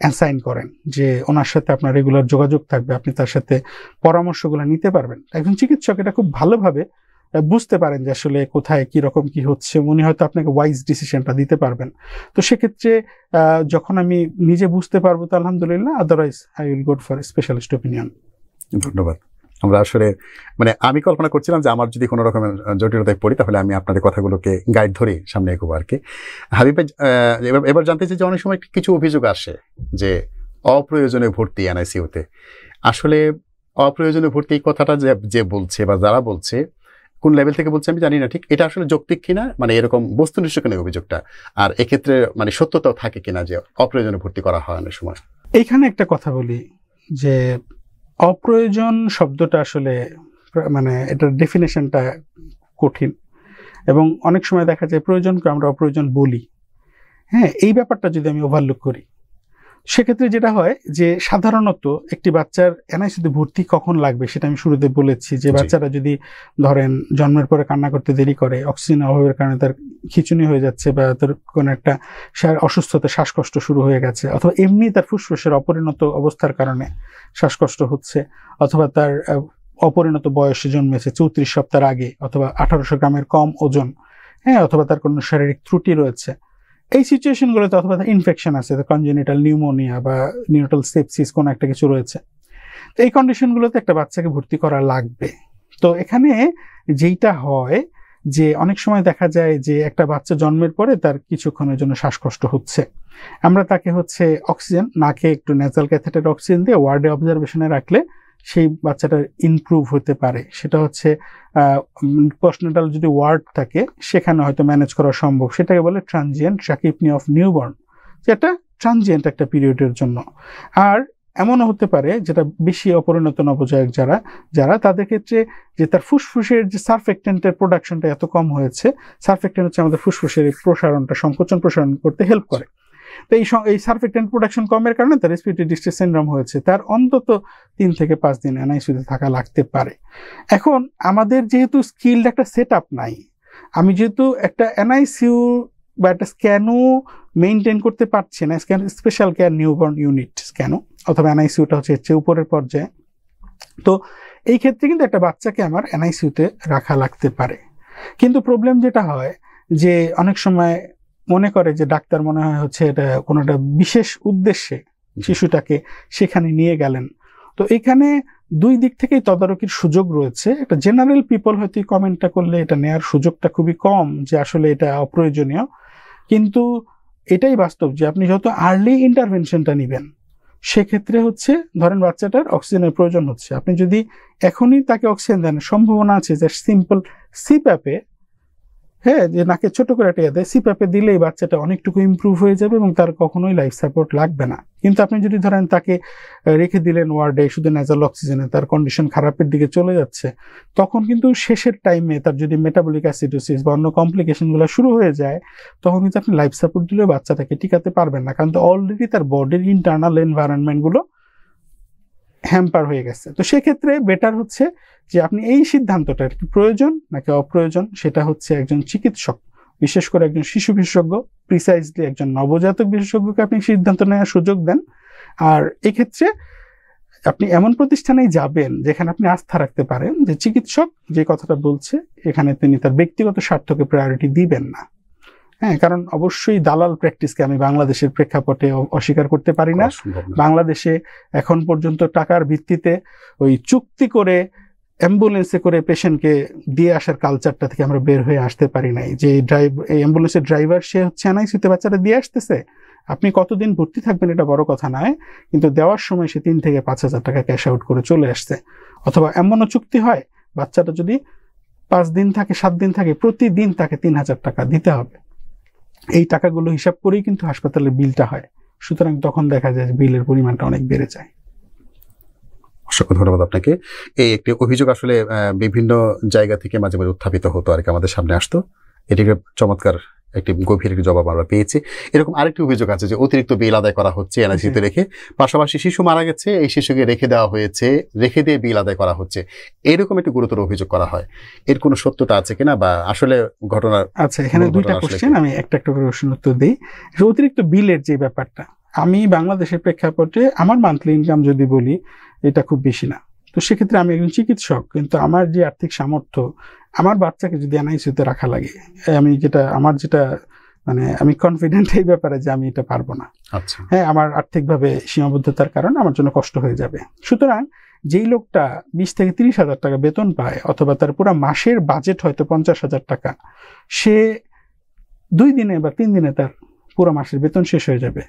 অ্যাসাইন করেন, যে ওনার সাথে আপনার রেগুলার যোগাযোগ থাকবে, আপনি তার সাথে পরামর্শগুলো নিতে পারবেন। একজন চিকিৎসক এটা খুব ভালোভাবে বুঝতে পারেন যে আসলে কোথায় কি রকম কি হচ্ছে, উনি হয়তো আপনাকে ওয়াইজ ডিসিশনটা দিতে পারবেন। তো সেক্ষেত্রে যখন আমি নিজে বুঝতে পারবো তো আলহামদুলিল্লাহ, otherwise I will go for specialist opinion. ধন্যবাদ। আমরা আসলে আমি কল্পনা করছিলাম যে আমার যদি কোনো রকমের জটিলতায় পড়ি, তাহলে আমি আপনাদের কথাগুলোকে গাইড ধরে সামনে এগোবো আর কি। হাবিব ভাই, এবার জানতে চাই যে অনেক সময় কিছু অভিযোগ আসে যে অপ্রয়োজনীয় ভর্তি এনআইসিউতে। আসলে অপ্রয়োজনীয় ভর্তি এই কথাটা যে বলছে বা যারা বলছে, কোন লেভেল থেকে বলছে আমি জানি না ঠিক, এটা আসলে যৌক্তিক কিনা, এরকম বস্তুনিষ্ঠ কিনা অভিযোগটা, আর এক্ষেত্রে সত্যতাও থাকে কিনা যে অপ্রয়োজনীয় ভর্তি করা হয় অনেক সময়। এইখানে একটা কথা বলি যে অপ্রয়োজন শব্দটা আসলে এটার ডেফিনেশনটা কঠিন, এবং অনেক সময় দেখা যায় প্রয়োজনকে আমরা অপ্রয়োজন বলি। হ্যাঁ, এই ব্যাপারটা যদি আমি ওভারলুক করি, সেক্ষেত্রে যেটা হয় যে সাধারণত একটি বাচ্চার এনআইসিউতে ভর্তি কখন লাগবে সেটা আমি শুরুতে বলেছি, যে বাচ্চারা যদি ধরেন জন্মের পরে কান্না করতে দেরি করে, অক্সিজেন অভাবের কারণে তার খিঁচুনি হয়ে যাচ্ছে, বা তার কোনো একটা অসুস্থতা, শ্বাসকষ্ট শুরু হয়ে গেছে, অথবা এমনি তার ফুসফুসের অপরিণত অবস্থার কারণে শ্বাসকষ্ট হচ্ছে, অথবা তার অপরিণত বয়সে জন্মেছে 34 সপ্তাহের আগে, অথবা 1800 গ্রামের কম ওজন, হ্যাঁ, অথবা তার কোনো শারীরিক ত্রুটি রয়েছে, এই সিচুয়েশনগুলোতে, অথবা ইনফেকশন আছে, কনজেনিটাল নিউমোনিয়া বা নিউরোটাল সেপসিস কোনো একটা কিছু রয়েছে, তো এই কন্ডিশনগুলোতে একটা বাচ্চাকে ভর্তি করা লাগবে। তো এখানে যেইটা হয় যে অনেক সময় দেখা যায় যে একটা বাচ্চা জন্মের পরে তার কিছুক্ষণের জন্য শ্বাসকষ্ট হচ্ছে, আমরা তাকে হচ্ছে অক্সিজেন, নাকে একটু ন্যাসাল ক্যাথেটার অক্সিজেন দিয়ে ওয়ার্ডে অবজারভেশনে রাখলে সেই বাচ্চাটার ইমপ্রুভ হতে পারে। সেটা হচ্ছে পোস্টনাটাল যদি ওয়ার্ড থাকে সেখানে হয়তো ম্যানেজ করা সম্ভব, সেটাকে বলে ট্রানজিয়েন্ট ট্র্যাকিপনিয়া অফ নিউবর্ন, যেটা ট্রানজিয়েন্ট একটা পিরিয়ডের জন্য। আর এমনও হতে পারে যেটা বেশি অপরিণত নবজাতক যারা তাদের ক্ষেত্রে যে তার ফুসফুসের যে সারফেক্টেন্টের প্রোডাকশনটা এত কম হয়েছে, সারফেক্টেন্ট হচ্ছে আমাদের ফুসফুসের প্রসারণটা সংকোচন প্রসারণ করতে হেল্প করে, তো এই সারফেক্টেন্ট প্রোডাকশন কমের কারণে তার রেসপিরেটরি ডিস্ট্রেস সিনড্রোম হয়েছে, তার অন্তত 3 থেকে 5 দিন এনআইসিউতে থাকা লাগতে পারে। এখন আমাদের যেহেতু স্কিলড একটা সেট আপ নাই, আমি যেহেতু একটা এনআইসিউ বা একটা স্ক্যানও মেনটেন করতে পারছে না, স্পেশাল কেয়ার নিউবর্ন ইউনিট স্ক্যানও, অথবা এনআইসিউটা হচ্ছে এর চেয়ে উপরের পর্যায়ে, তো এই ক্ষেত্রে কিন্তু একটা বাচ্চাকে আমার এনআইসিউতে রাখা লাগতে পারে। কিন্তু প্রবলেম যেটা হয় যে অনেক সময় মনে করে যে ডাক্তার মনে হয় হচ্ছে এটা কোনো একটা বিশেষ উদ্দেশ্যে শিশুটাকে সেখানে নিয়ে গেলেন। তো এখানে দুই দিক থেকেই তদারকির সুযোগ রয়েছে। একটা জেনারেল পিপল হয়তো কমেন্টটা করলে এটা নেওয়ার সুযোগটা খুবই কম যে আসলে এটা অপ্রয়োজনীয়, কিন্তু এটাই বাস্তব যে আপনি যত আর্লি ইন্টারভেনশনটা নেবেন, সেক্ষেত্রে হচ্ছে ধরেন বাচ্চাটার অক্সিজেনের প্রয়োজন হচ্ছে, আপনি যদি এখনই তাকে অক্সিজেন দেন, সম্ভাবনা আছে যে সিম্পল সিপ্যাপে, হ্যাঁ, যে নাকে ছোট করে টেয়া দেয়, সিপ্যাপে দিলেই বাচ্চাটা অনেকটুকু ইমপ্রুভ হয়ে যাবে এবং তার কখনোই লাইফ সাপোর্ট লাগবে না। কিন্তু আপনি যদি ধরেন তাকে রেখে দিলেন ওয়ার্ডে শুধু ন্যাজাল অক্সিজেনে, তার কন্ডিশন খারাপের দিকে চলে যাচ্ছে, তখন কিন্তু শেষের টাইমে তার যদি মেটাবলিক অ্যাসিডোসিস বা অন্য কমপ্লিকেশনগুলো শুরু হয়ে যায়, তখন কিন্তু আপনি লাইফ সাপোর্ট দিলেও বাচ্চাটাকে টিকাতে পারবেন না, কারণ তো অলরেডি তার বডির ইন্টারনাল এনভায়রনমেন্টগুলো হ্যাম্পার হয়ে গেছে। তো সেক্ষেত্রে বেটার হচ্ছে যে আপনি এই সিদ্ধান্তটা কি প্রয়োজন নাকি অপ্রয়োজন, সেটা হচ্ছে একজন চিকিৎসক, বিশেষ করে একজন শিশু বিশেষজ্ঞ, প্রিসাইজলি একজন নবজাতক বিশেষজ্ঞকে আপনি সিদ্ধান্ত নেওয়ার সুযোগ দেন। আর এক্ষেত্রে আপনি এমন প্রতিষ্ঠানেই যাবেন যেখানে আপনি আস্থা রাখতে পারেন যে চিকিৎসক যে কথাটা বলছে এখানে তিনি তার ব্যক্তিগত স্বার্থকে প্রায়োরিটি দিবেন না। হ্যাঁ, কারণ অবশ্যই দালাল প্র্যাকটিসকে আমি বাংলাদেশের প্রেক্ষাপটে অস্বীকার করতে পারি না। বাংলাদেশে এখন পর্যন্ত টাকার ভিত্তিতে ওই চুক্তি করে অ্যাম্বুলেন্সে করে পেশেন্টকে দিয়ে আসার কালচারটা থেকে আমরা বের হয়ে আসতে পারি নাই। যে অ্যাম্বুলেন্সের ড্রাইভার সে হচ্ছে এনআইসিউতে বাচ্চারা দিয়ে আসতেছে, আপনি কতদিন ভর্তি থাকবেন এটা বড় কথা নয়, কিন্তু দেওয়ার সময় সে 3 থেকে 5,000 টাকা ক্যাশ আউট করে চলে আসছে। অথবা এমনও চুক্তি হয় বাচ্চাটা যদি 5 দিন থাকে 7 দিন থাকে, প্রতিদিন তাকে 3,000 টাকা দিতে হবে। এই টাকাগুলো হিসাব করেই কিন্তু হাসপাতালের বিলটা হয়। সুতরাং তখন দেখা যায় যে বিলের পরিমাণটা অনেক বেড়ে যায়। অসংখ্য ধন্যবাদ আপনাকে। এই একটি অভিযোগ আসলে বিভিন্ন জায়গা থেকে মাঝে মাঝে উত্থাপিত হতো আর কি, আমাদের সামনে আসতো। এটিকে চমৎকার একটি গভীর একটি জবাব আমরা পেয়েছি। এরকম আরেকটি অভিযোগ আছে যে অতিরিক্ত বিল আদায় করা হচ্ছে এনআইসিউতে রেখে, পাশাপাশি শিশু মারা গেছে, এই শিশুকে রেখে দেওয়া হয়েছে, রেখে দিয়ে বিল আদায় করা হচ্ছে, এরকম একটি গুরুতর অভিযোগ করা হয়। এর কোনো সত্যতা আছে কিনা বা আসলে ঘটনা? আচ্ছা, এখানে দুইটা কোশ্চেন, আমি একটা একটা করে প্রশ্ন উত্তর দিই। অতিরিক্ত বিলের যে ব্যাপারটা, আমি বাংলাদেশের প্রেক্ষাপটে আমার মান্থলি ইনকাম যদি বলি এটা খুব বেশি না। তো সেক্ষেত্রে আমি একজন চিকিৎসক, কিন্তু আমার যে আর্থিক সামর্থ্য, আমার বাচ্চাকে যদি এনআইসিউতে রাখা লাগে, আমি যেটা মানে আমি কনফিডেন্ট এই ব্যাপারে যে আমি এটা পারবো না। আচ্ছা, হ্যাঁ, আমার আর্থিকভাবে সীমাবদ্ধতার কারণে আমার জন্য কষ্ট হয়ে যাবে। সুতরাং যেই লোকটা 20 থেকে 30,000 টাকা বেতন পায়, অথবা তার পুরো মাসের বাজেট হয়তো 50,000 টাকা, সে 2 দিনে বা 3 দিনে তার পুরো মাসের বেতন শেষ হয়ে যাবে।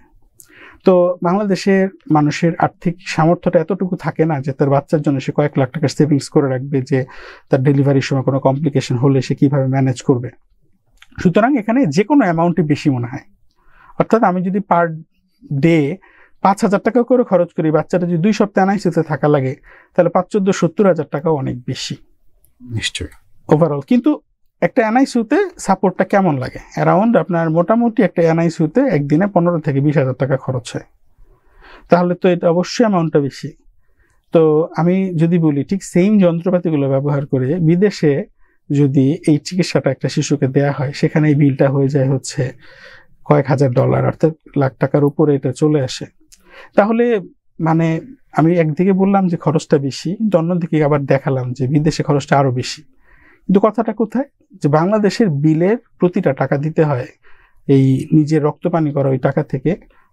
তো বাংলাদেশের মানুষের আর্থিক সামর্থ্যটা এতটুকু থাকে না যে তার বাচ্চার জন্য সে কয়েক লাখ টাকার সেভিংস করে রাখবে, যে তার ডেলিভারির সময় কোনো কমপ্লিকেশন হলে সে কিভাবে ম্যানেজ করবে। সুতরাং এখানে যে কোনো অ্যামাউন্টই বেশি মনে হয়। অর্থাৎ আমি যদি পার ডে 5,000 টাকা করে খরচ করি, বাচ্চাটা যদি 2 সপ্তাহ এনআইসিউতে থাকা লাগে, তাহলে 5-14-70,000 টাকাও অনেক বেশি নিশ্চয়ই ওভারঅল। কিন্তু একটা এনআইসিউতে সাপোর্টটা কেমন লাগে? অ্যারাউন্ড আপনার মোটামুটি একটা এনআইসিউতে একদিনে 15 থেকে 20,000 টাকা খরচ হয়, তাহলে তো এটা অবশ্যই অ্যামাউন্টটা বেশি। তো আমি যদি বলি ঠিক সেম যন্ত্রপাতিগুলো ব্যবহার করে বিদেশে যদি এই চিকিৎসাটা একটা শিশুকে দেয়া হয়, সেখানে এই বিলটা হয়ে যায় হচ্ছে কয়েক হাজার ডলার, অর্থাৎ লাখ টাকার উপরে এটা চলে আসে। তাহলে মানে আমি একদিকে বললাম যে খরচটা বেশি, কিন্তু অন্যদিকে আবার দেখালাম যে বিদেশে খরচটা আরো বেশি। কিন্তু কথাটা কোথায়, যে বাংলাদেশের বিলের প্রতিটা টাকা দিতে হয় এই নিজের রক্তপানি করা ওই টাকা থেকে,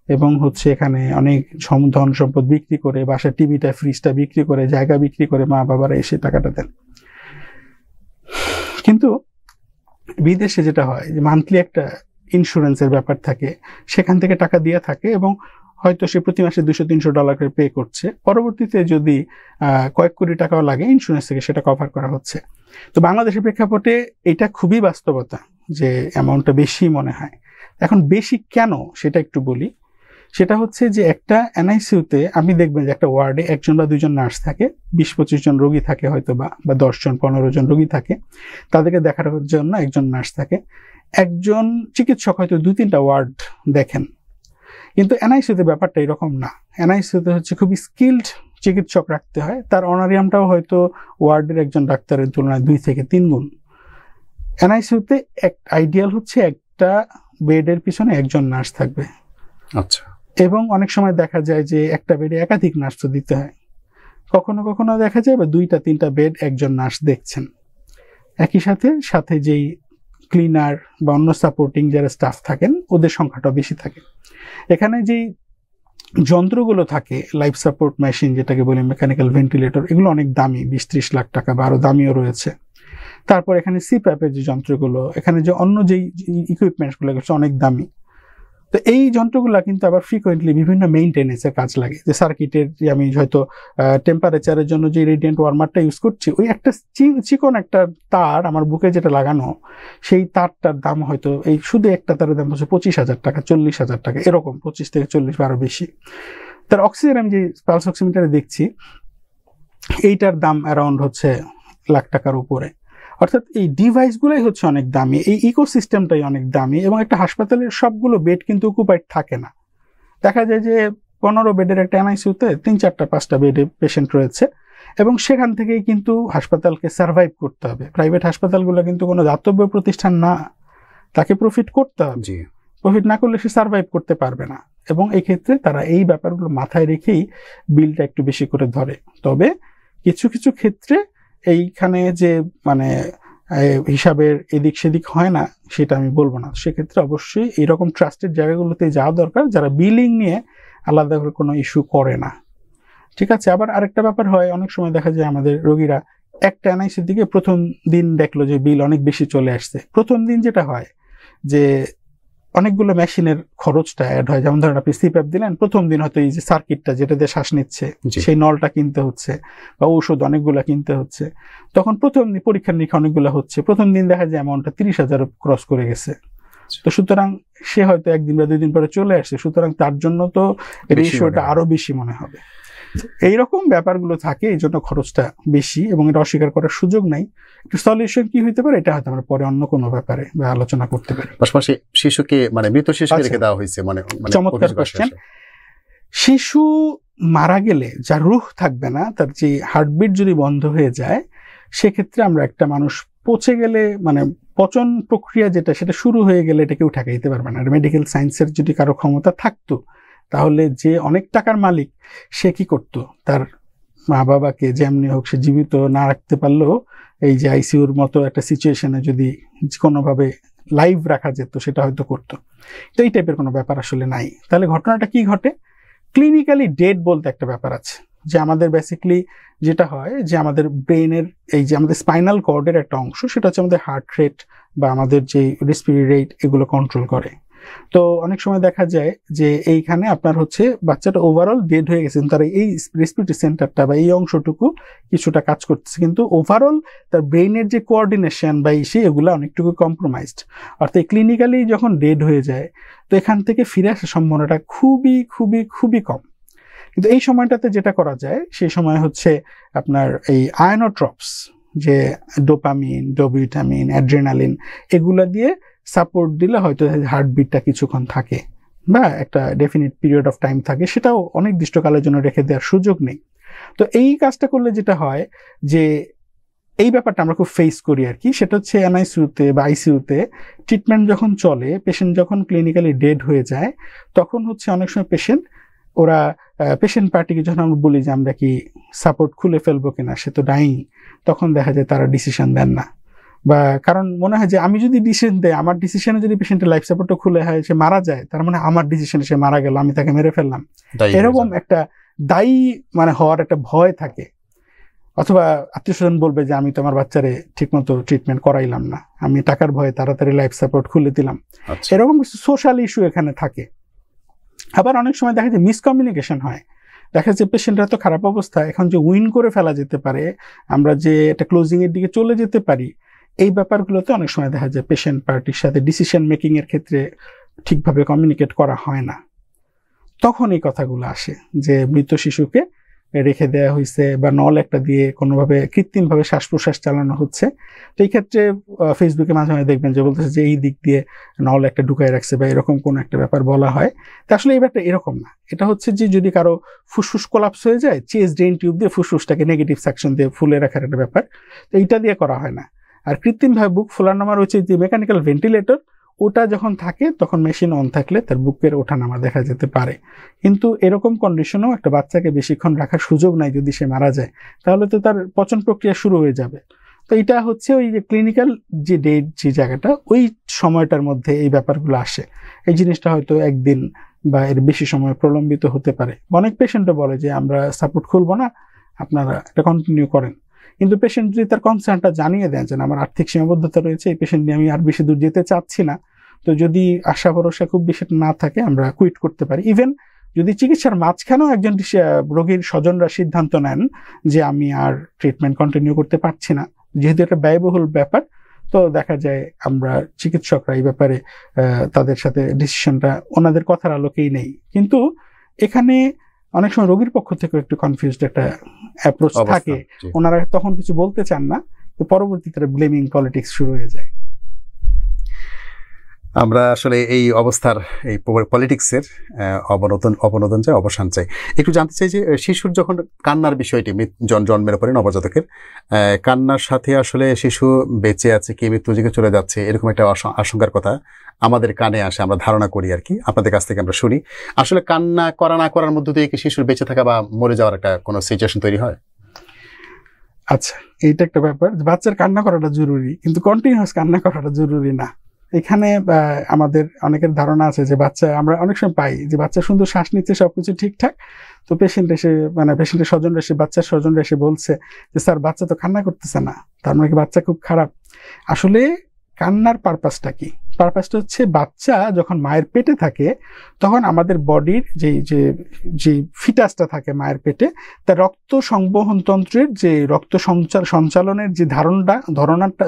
এবং হচ্ছে এখানে অনেক ধন সম্পদ বিক্রি করে, বাসার টিভিটা ফ্রিজটা বিক্রি করে, জায়গা বিক্রি করে মা বাবারা এসে টাকাটা দেন। কিন্তু বিদেশে যেটা হয় যে মান্থলি একটা ইন্স্যুরেন্সের ব্যাপার থাকে, সেখান থেকে টাকা দিয়ে থাকে এবং হয়তো সে প্রতি মাসে $200-300 করে পে করছে, পরবর্তীতে যদি কয়েক কোটি টাকাও লাগে ইন্স্যুরেন্স থেকে সেটা কভার করা হচ্ছে। তো বাংলাদেশের প্রেক্ষাপটে এটা খুবই বাস্তবতা যে অ্যামাউন্টটা বেশি মনে হয়। এখন বেশি কেন সেটা একটু বলি। সেটা হচ্ছে যে একটা এনআইসিউতে আপনি দেখবেন যে একটা ওয়ার্ডে 1 বা 2 নার্স থাকে, 20-25 জন রোগী থাকে হয়তো, বা 10-15 জন রোগী থাকে, তাদেরকে দেখার জন্য একজন নার্স থাকে। একজন চিকিৎসক হয়তো 2-3টা ওয়ার্ড দেখেন। কিন্তু এনআইসিউতে ব্যাপারটা এরকম না। এনআইসিউতে হচ্ছে খুবই স্কিলড চিকিৎসক রাখতে হয়, তার অনারিয়ামটাও হয়তো ওয়ার্ডের একজন ডাক্তারের তুলনায় 2 থেকে 3 গুণ। এনআইসিউতে আইডিয়াল হচ্ছে একটা বেডের পিছনে একজন নার্স থাকবে। আচ্ছা। এবং অনেক সময় দেখা যায় যে একটা বেডে একাধিক নার্স দিতে হয়, কখনো কখনো দেখা যায় বা 2-3টা বেড একজন নার্স দেখছেন। একই সাথে সাথে যেই ক্লিনার বা অন্য সাপোর্টিং যারা স্টাফ থাকেন ওদের সংখ্যাটা বেশি থাকে। এখানে যেই যন্ত্রগুলো থাকে, লাইফ সাপোর্ট মেশিন যেটাকে বলি, মেকানিক্যাল ভেন্টিলেটর, এগুলো অনেক দামি, 20-30 লাখ টাকা বা আরও দামিও রয়েছে। তারপর এখানে সিপ্যাপের যে যন্ত্রগুলো, এখানে যে অন্য যেই ইকুইপমেন্টসগুলো হচ্ছে অনেক দামি। তো এই যন্ত্রগুলো কিন্তু আবার ফ্রিকোয়েন্টলি বিভিন্ন মেইনটেনেন্সের কাজ লাগে। যে সার্কিটের যে আমি হয়তো টেম্পারেচারের জন্য যে রেডিয়েন্ট ওয়ার্মারটা ইউজ করছি, ওই একটা চিকন একটা তার আমার বুকে যেটা লাগানো, সেই তারটার দাম হয়তো এই শুধু একটা তারের দাম হচ্ছে 25,000 টাকা, 40,000 টাকা, এরকম 25 থেকে 40 বা আরও বেশি। তার অক্সিজেন আমি যে পালস অক্সিমিটারে দেখছি, এইটার দাম অ্যারাউন্ড হচ্ছে লাখ টাকার উপরে। অর্থাৎ এই ডিভাইসগুলোই হচ্ছে অনেক দামি, এই ইকোসিস্টেমটাই অনেক দামি। এবং একটা হাসপাতালের সবগুলো বেড কিন্তু অকুপাইড থাকে না। দেখা যায় যে 15 বেডের একটা এনআইসিউতে 3-4-5টা বেডে পেশেন্ট রয়েছে, এবং সেখান থেকেই কিন্তু হাসপাতালকে সার্ভাইভ করতে হবে। প্রাইভেট হাসপাতালগুলো কিন্তু কোনো দাতব্য প্রতিষ্ঠান না, তাকে প্রফিট করতে হবে। প্রফিট না করলে সে সার্ভাইভ করতে পারবে না। এবং এই ক্ষেত্রে তারা এই ব্যাপারগুলো মাথায় রেখেই বিলটা একটু বেশি করে ধরে। তবে কিছু কিছু ক্ষেত্রে এইখানে যে মানে হিসাবের এদিক সেদিক হয় না সেটা আমি বলবো না। সেক্ষেত্রে অবশ্যই এইরকম ট্রাস্টেড জায়গাগুলোতে যাওয়া দরকার, যারা বিলিং নিয়ে আলাদা করে কোনো ইস্যু করে না। ঠিক আছে। আবার আরেকটা ব্যাপার হয়, অনেক সময় দেখা যায় আমাদের রোগীরা একটা এনআইসির দিকে প্রথম দিন দেখলো যে বিল অনেক বেশি চলে আসছে। প্রথম দিন যেটা হয় যে অনেকগুলো মেশিনের খরচটা অ্যাড হয়। যেমন ধরেন আপনি সিপ্যাপ দিলেন, প্রথম দিন হয়তো এই যে সার্কিটটা যেটা দিয়ে শ্বাস নিচ্ছে সেই নলটা কিনতে হচ্ছে, বা ঔষধ অনেকগুলো কিনতে হচ্ছে। তখন প্রথম দিন পরীক্ষা নিরীক্ষা অনেকগুলো হচ্ছে, প্রথম দিন দেখা যায় অ্যামাউন্টটা 30,000 ক্রস করে গেছে। তো সুতরাং সে হয়তো 1 দিন বা 2 দিন পরে চলে আসছে, সুতরাং তার জন্য তো রেশিওটা আরো বেশি মনে হবে। এইরকম ব্যাপারগুলো থাকে, এই জন্য খরচটা বেশি, এবং এটা অস্বীকার করার সুযোগ নাই। একটু সলিউশন কি হইতে পারে, এটা হয়তো আমরা পরে অন্য কোনো ব্যাপারে বা আলোচনা করতে পারি। পাশাপাশি শিশুকে মানে মৃত শিশুকে রেখে দেওয়া হয়েছে, মানে চমৎকার কোশ্চেন। শিশু মারা গেলে যার রুহ থাকবে না, তার যে হার্টবিট যদি বন্ধ হয়ে যায়, সেক্ষেত্রে আমরা একটা মানুষ পচে গেলে, মানে পচন প্রক্রিয়া যেটা সেটা শুরু হয়ে গেলে এটা কেউ ঠেকাইতে পারবে না। আর মেডিকেল সায়েন্সের যদি কারো ক্ষমতা থাকতো, তাহলে যে অনেক টাকার মালিক সে কি করতো, তার মা বাবাকে যেমনি হোক সে জীবিত না রাখতে পারলেও এই যে আইসিইউর মতো একটা সিচুয়েশনে যদি কোনোভাবে লাইভ রাখা যেত সেটা হয়তো করতো। তো এই টাইপের কোনো ব্যাপার আসলে নাই। তাহলে ঘটনাটা কি ঘটে, ক্লিনিক্যালি ডেড বলতে একটা ব্যাপার আছে, যে আমাদের বেসিক্যালি যেটা হয় যে আমাদের ব্রেনের এই যে আমাদের স্পাইনাল কর্ডের একটা অংশ, সেটা হচ্ছে আমাদের হার্ট রেট বা আমাদের যে রেসপিরেটরি রেট এগুলো কন্ট্রোল করে। তো অনেক সময় দেখা যায় যে এইখানে আপনার হচ্ছে বাচ্চাটা ওভারঅল ডেড হয়ে গেছে, তার এই রেসপিরেটরি সেন্টারটা বা এই অংশটুকু কিছুটা কাজ করতেছে, কিন্তু ওভারঅল তার ব্রেইনের যে কোঅর্ডিনেশন বা এগুলো অনেকটুকু কম্প্রোমাইজড। অর্থাৎ ক্লিনিক্যালি যখন ডেড হয়ে যায়, তো এখান থেকে ফিরে আসার সম্ভাবনাটা খুবই খুবই খুবই কম। কিন্তু এই সময়টাতে যেটা করা যায়, সেই সময় হচ্ছে আপনার এই আয়নোট্রপস, যে ডোপামিন, ডোবিউটামিন, অ্যাড্রেনালিন, এগুলা দিয়ে সাপোর্ট দিলে হয়তো হার্টবিটটা কিছুক্ষণ থাকে বা একটা ডেফিনিট পিরিয়ড অফ টাইম থাকে, সেটাও অনির্দিষ্টকালের জন্য রেখে দেওয়ার সুযোগ নেই। তো এই কাজটা করলে যেটা হয় যে এই ব্যাপারটা আমরা খুব ফেস করি আর কি, সেটা হচ্ছে এনআইসিউতে বা আইসিইউতে ট্রিটমেন্ট যখন চলে, পেশেন্ট যখন ক্লিনিক্যালি ডেড হয়ে যায়, তখন হচ্ছে অনেক সময় পেশেন্ট পার্টিকে যখন আমরা বলি যে আমরা কি সাপোর্ট খুলে ফেলবো কিনা, সে তো ডাইং, তখন দেখা যায় তারা ডিসিশন দেন না। বা কারণ মনে হয় যে আমি যদি ডিসিশন দেয়, আমার ডিসিশনে যদি পেশেন্টের লাইফ সাপোর্টটা খুলে হয় সে মারা যায়, তার মানে আমার ডিসিশনে সে মারা গেল, আমি তাকে মেরে ফেললাম, এরকম একটা দায়ী মানে হওয়ার একটা ভয় থাকে। অথবা আত্মীয় স্বজন বলবে যে আমি তো আমার বাচ্চারে ঠিকমতো ট্রিটমেন্ট করাইলাম না, আমি টাকার ভয়ে তাড়াতাড়ি লাইফ সাপোর্ট খুলে দিলাম। এরকম কিছু সোশ্যাল ইস্যু এখানে থাকে। আবার অনেক সময় দেখা যায় মিসকমিউনিকেশন হয়, দেখা যাচ্ছে পেশেন্টের এত খারাপ অবস্থা, এখন যে উইন করে ফেলা যেতে পারে, আমরা যে একটা ক্লোজিং এর দিকে চলে যেতে পারি, এই ব্যাপারগুলোতে অনেক সময় দেখা যায় পেশেন্ট পার্টির সাথে ডিসিশন মেকিং এর ক্ষেত্রে ঠিকভাবে কমিউনিকেট করা হয় না। তখন এই কথাগুলো আসে যে মৃত শিশুকে রেখে দেওয়া হয়েছে বা নল একটা দিয়ে কোনোভাবে কৃত্রিমভাবে শ্বাস প্রশ্বাস চালানো হচ্ছে। তো এই ক্ষেত্রে ফেসবুকে মাঝে মাঝে দেখবেন যে বলতেছে যে এই দিক দিয়ে নল একটা ঢুকায় রাখছে বা এরকম কোনো একটা ব্যাপার বলা হয়। তা আসলে এই ব্যাপারটা এরকম না, এটা হচ্ছে যে যদি কারো ফুসফুস কোলাপস হয়ে যায়, চেস্ট ড্রেন টিউব দিয়ে ফুসফুসটাকে নেগেটিভ সাকশন দিয়ে ফুলে রাখার একটা ব্যাপার, তো এইটা দিয়ে করা হয় না। আর কৃত্রিমভাবে বুক ফোলানো আমার হচ্ছে যে মেকানিক্যাল ভেন্টিলেটর, ওটা যখন থাকে তখন মেশিন অন থাকলে তার বুকের ওঠানামা দেখা যেতে পারে। কিন্তু এরকম কন্ডিশনেও একটা বাচ্চাকে বেশিক্ষণ রাখার সুযোগ নাই, যদি সে মারা যায় তাহলে তো তার পচন প্রক্রিয়া শুরু হয়ে যাবে। তো এটা হচ্ছে ওই যে ক্লিনিক্যাল যে ডেট, যে জায়গাটা, ওই সময়টার মধ্যে এই ব্যাপারগুলো আসে। এই জিনিসটা হয়তো একদিন বা এর বেশি সময় প্রলম্বিত হতে পারে। অনেক পেশেন্টও বলে যে আমরা সাপোর্ট খুলবো না, আপনারা এটা কন্টিনিউ করেন। কিন্তু পেশেন্ট যদি তার কনসার্নটা জানিয়ে দেন যে আমার আর্থিক সীমাবদ্ধতা রয়েছে, এই পেশেন্ট নিয়ে আমি আর বেশি দূর যেতে চাচ্ছি না, তো যদি আশা ভরসা খুব বেশি না থাকে আমরা কুইট করতে পারি। ইভেন যদি চিকিৎসার মাঝখানেও একজন রোগীর স্বজনরা সিদ্ধান্ত নেন যে আমি আর ট্রিটমেন্ট কন্টিনিউ করতে পারছি না, যেহেতু এটা ব্যয়বহুল ব্যাপার, তো দেখা যায় আমরা চিকিৎসকরা এই ব্যাপারে তাদের সাথে ডিসিশনটা ওনাদের কথার আলোকেই নেই। কিন্তু এখানে অনেক সময় রোগীর পক্ষ থেকে একটু কনফিউজড একটা অ্যাপ্রোচ থাকে, ওনারা তখন কিছু বলতে চান না, তো পরবর্তীতে ব্লেমিং পলিটিক্স শুরু হয়ে যায়। আমরা আসলে এই অবস্থার, এই পলিটিক্সের অবনতন চাই, অবসান চাই। একটু জানতে চাই যে শিশুর যখন কান্নার বিষয়টি, জন্মের পরে নবজাতকের কান্নার সাথে আসলে শিশু বেঁচে আছে কি মৃত্যুর দিকে চলে যাচ্ছে, এরকম একটা আশঙ্কার কথা আমাদের কানে আসে, আমরা ধারণা করি আর কি, আপনাদের কাছ থেকে আমরা শুনি। আসলে কান্না করা না করার মধ্য দিয়ে কি শিশুর বেঁচে থাকা বা মরে যাওয়ার একটা কোনো সিচুয়েশন তৈরি হয়? আচ্ছা, এইটা একটা ব্যাপার। বাচ্চার কান্না করাটা জরুরি, কিন্তু কন্টিনিউয়াস কান্না করাটা জরুরি না। এখানে আমাদের অনেকের ধারণা আছে যে বাচ্চা, আমরা অনেক সময় পাই যে বাচ্চা সুন্দর শ্বাস নিচ্ছে, সবকিছু ঠিকঠাক, তো পেশেন্ট এসে পেশেন্টের স্বজনরা এসে, বাচ্চার স্বজনরা এসে বলছে যে স্যার বাচ্চা তো কান্না করতেছে না, তার মানে কি বাচ্চা খুব খারাপ? আসলে কান্নার পারপাসটা কি? পারপাসটা হচ্ছে বাচ্চা যখন মায়ের পেটে থাকে তখন আমাদের বডির যে ফিটাসটা থাকে মায়ের পেটে, তার রক্ত সংবহন তন্ত্রের যে রক্ত সঞ্চালনের যে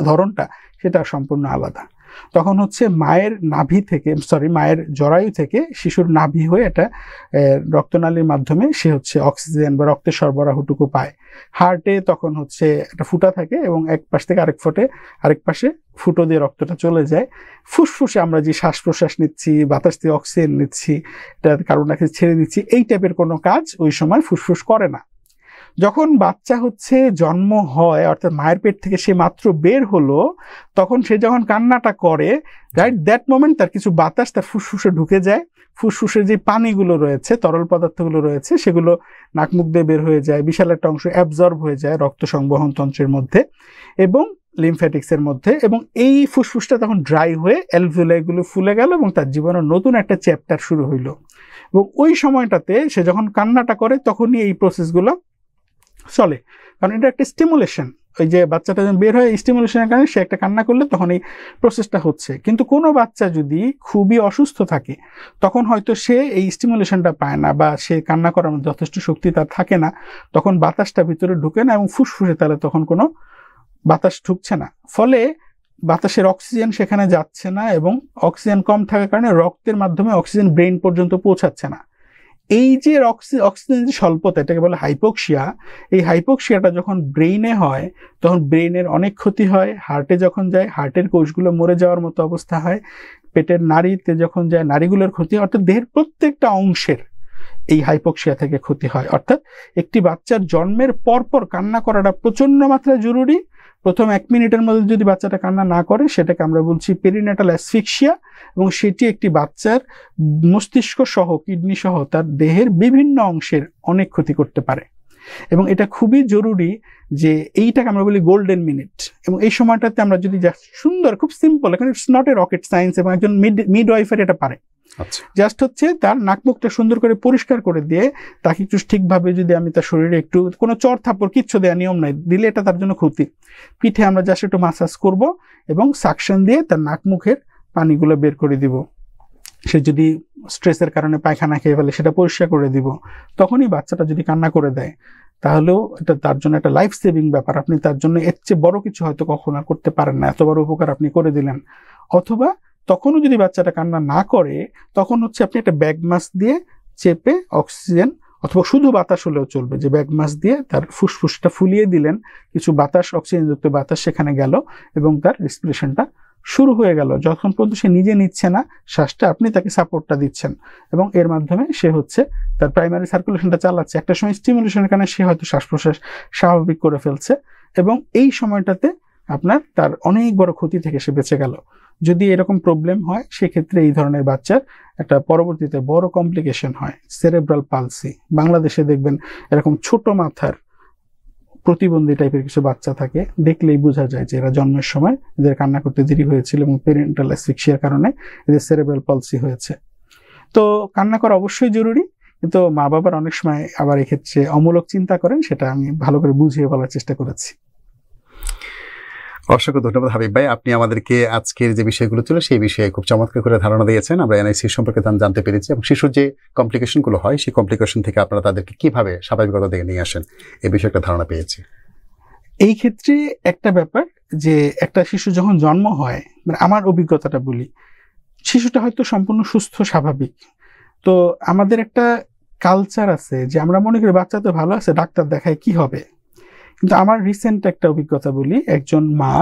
ধরনটা সেটা সম্পূর্ণ আলাদা। তখন হচ্ছে মায়ের মায়ের জরায়ু থেকে শিশুর নাভি হয়ে এটা রক্তনালীর মাধ্যমে সে হচ্ছে অক্সিজেন বা রক্তের সরবরাহটুকু পায়। হার্টে তখন হচ্ছে একটা ফুটা থাকে এবং এক পাশ থেকে আরেক পাশে ফুটো দিয়ে রক্তটা চলে যায়। ফুসফুসে আমরা যে শ্বাস প্রশ্বাস নিচ্ছি, বাতাস দিয়ে অক্সিজেন নিচ্ছি, এটা কার্বন ডাই অক্সাইড ছেড়ে দিচ্ছি, এই টাইপের কোনো কাজ ওই সময় ফুসফুস করে না। যখন বাচ্চা হচ্ছে জন্ম হয়, অর্থাৎ মায়ের পেট থেকে সে মাত্র বের হলো, তখন সে যখন কান্নাটা করে, রাইট দ্যাট মোমেন্ট তার কিছু বাতাস তার ফুসফুসে ঢুকে যায়। ফুসফুসের যে পানিগুলো রয়েছে, তরল পদার্থগুলো রয়েছে, সেগুলো নাক মুখ দিয়ে বের হয়ে যায়, বিশাল একটা অংশ অ্যাবজর্ব হয়ে যায় রক্ত সংবহন তন্ত্রের মধ্যে এবং লিমফ্যাটিক্সের মধ্যে, এবং এই ফুসফুসটা তখন ড্রাই হয়ে অ্যালভিওলাইগুলো ফুলে গেল এবং তার জীবনের নতুন একটা চ্যাপ্টার শুরু হইল। এবং ওই সময়টাতে সে যখন কান্নাটা করে তখনই এই প্রসেসগুলো চলে, কারণ এটা একটা স্টিমুলেশন। ওই যে বাচ্চাটা যখন বের হয়, স্টিমুলেশনের কারণে সে একটা কান্না করলে তখন এই প্রসেসটা হচ্ছে। কিন্তু কোনো বাচ্চা যদি খুবই অসুস্থ থাকে তখন হয়তো সে এই স্টিমুলেশনটা পায় না বা সে কান্না করার মধ্যে যথেষ্ট শক্তি তার থাকে না, তখন বাতাসটা ভিতরে ঢুকে না এবং ফুসফুসে তাহলে তখন কোনো বাতাস ঢুকছে না, ফলে বাতাসের অক্সিজেন সেখানে যাচ্ছে না এবং অক্সিজেন কম থাকার কারণে রক্তের মাধ্যমে অক্সিজেন ব্রেইন পর্যন্ত পৌঁছাচ্ছে না। এই যে অক্সিজেন যে স্বল্পতা, এটাকে বলে হাইপোক্সিয়া। এই হাইপোক্সিয়াটা যখন ব্রেইনে হয় তখন ব্রেইনের অনেক ক্ষতি হয়। হার্টে যখন যায় হার্টের কোষগুলো মরে যাওয়ার মতো অবস্থা হয়। পেটের নাড়িতে যখন যায় নাড়িগুলোর ক্ষতি হয়। অর্থাৎ দেহের প্রত্যেকটা অংশের এই হাইপোক্সিয়া থেকে ক্ষতি হয়। অর্থাৎ একটি বাচ্চার জন্মের পরপর কান্না করাটা প্রচণ্ড মাত্রায় জরুরি। প্রথম 1 মিনিটের মধ্যে যদি বাচ্চাটা কান্না না করে সেটাকে আমরা বলছি পেরিনেটাল অ্যাসফিক্সিয়া, এবং সেটি একটি বাচ্চার মস্তিষ্ক সহ, কিডনি সহ তার দেহের বিভিন্ন অংশের অনেক ক্ষতি করতে পারে। এবং এটা খুবই জরুরি যে এইটাকে আমরা বলি গোল্ডেন মিনিট। এবং এই সময়টাতে আমরা যদি সুন্দর, খুব সিম্পল, এখানে it's not a rocket science, এবং একজন মিডওয়াইফার এটা পারে। জাস্ট হচ্ছে তার নাক মুখটা সুন্দর করে পরিষ্কার করে দিয়ে তাকে একটু ঠিকভাবে, যদি আমি তার শরীরে একটু কোনো চড় থাপ্পড় কিচ্ছু দেওয়া নিয়ম নাই, দিলে এটা তার জন্য ক্ষতি। পিঠে আমরা জাস্ট একটু মাসাজ করব এবং সাকশন দিয়ে তার নাক মুখের পানিগুলো বের করে দিব। সে যদি স্ট্রেসের কারণে পায়খানা খেয়ে ফেলে সেটা পরিষ্কার করে দিব। তখনই বাচ্চাটা যদি কান্না করে দেয় তাহলেও এটা তার জন্য একটা লাইফ সেভিং ব্যাপার। আপনি তার জন্য এর চেয়ে বড় কিছু হয়তো কখনো আর করতে পারেন না, এত বড় উপকার আপনি করে দিলেন। অথবা তখনও যদি বাচ্চাটা কান্না না করে তখন হচ্ছে আপনি একটা ব্যাগ মাস্ক দিয়ে চেপে অক্সিজেন, অথবা শুধু বাতাস হলেও চলবে, যে ব্যাগ মাস্ক দিয়ে তার ফুসফুসটা ফুলিয়ে দিলেন, কিছু বাতাস, অক্সিজেনযুক্ত বাতাস সেখানে গেল এবং তার রেসপিরেশনটা শুরু হয়ে গেল। যখন পর্যন্ত সে নিজে নিচ্ছে না শ্বাসটা, আপনি তাকে সাপোর্টটা দিচ্ছেন এবং এর মাধ্যমে সে হচ্ছে তার প্রাইমারি সার্কুলেশনটা চালাচ্ছে। একটা সময় স্টিমুলেশনের কারণে সে হয়তো শ্বাস প্রশ্বাস স্বাভাবিক করে ফেলছে এবং এই সময়টাতে আপনার তার অনেক বড় ক্ষতি থেকে সে বেঁচে গেল। যদি এরকম প্রবলেম হয় সেক্ষেত্রে এই ধরনের বাচ্চার একটা পরবর্তীতে বড় কমপ্লিকেশন হয়, সেরেব্রাল পালসি। বাংলাদেশে দেখবেন এরকম ছোট মাথার প্রতিবন্ধী টাইপের কিছু বাচ্চা থাকে, দেখলেই বোঝা যায় যে এরা জন্মের সময় এদের কান্না করতে দেরি হয়েছিল এবং প্যারেন্টাল অ্যাসফিক্সিয়ার কারণে এদের সেরেব্রাল পালসি হয়েছে। তো কান্না করা অবশ্যই জরুরি, কিন্তু মা বাবার অনেক সময় আবার এক্ষেত্রে অমূলক চিন্তা করেন, সেটা আমি ভালো করে বুঝিয়ে বলার চেষ্টা করেছি। অসংখ্য ধন্যবাদ হাবিব ভাই, আপনি আমাদেরকে আজকের যে বিষয়গুলো ছিল সেই বিষয়ে খুব চমৎকার করে ধারণা দিয়েছেন। আমরা এনআইসি সম্পর্কে জানতে পেরেছি এবং শিশুর যে কমপ্লিকেশনগুলো হয় সেই কমপ্লিকেশন থেকে আপনারা তাদেরকে কিভাবে স্বাভাবিকতা থেকে নিয়ে আসেন এই বিষয়ে একটা ধারণা পেয়েছি। এই ক্ষেত্রে একটা ব্যাপার যে একটা শিশু যখন জন্ম হয়, মানে আমার অভিজ্ঞতাটা বলি, শিশুটা হয়তো সম্পূর্ণ সুস্থ স্বাভাবিক, তো আমাদের একটা কালচার আছে যে আমরা মনে করি বাচ্চা তো ভালো আছে, ডাক্তার দেখায় কি হবে। কিন্তু আমার রিসেন্ট একটা অভিজ্ঞতা বলি, একজন মা,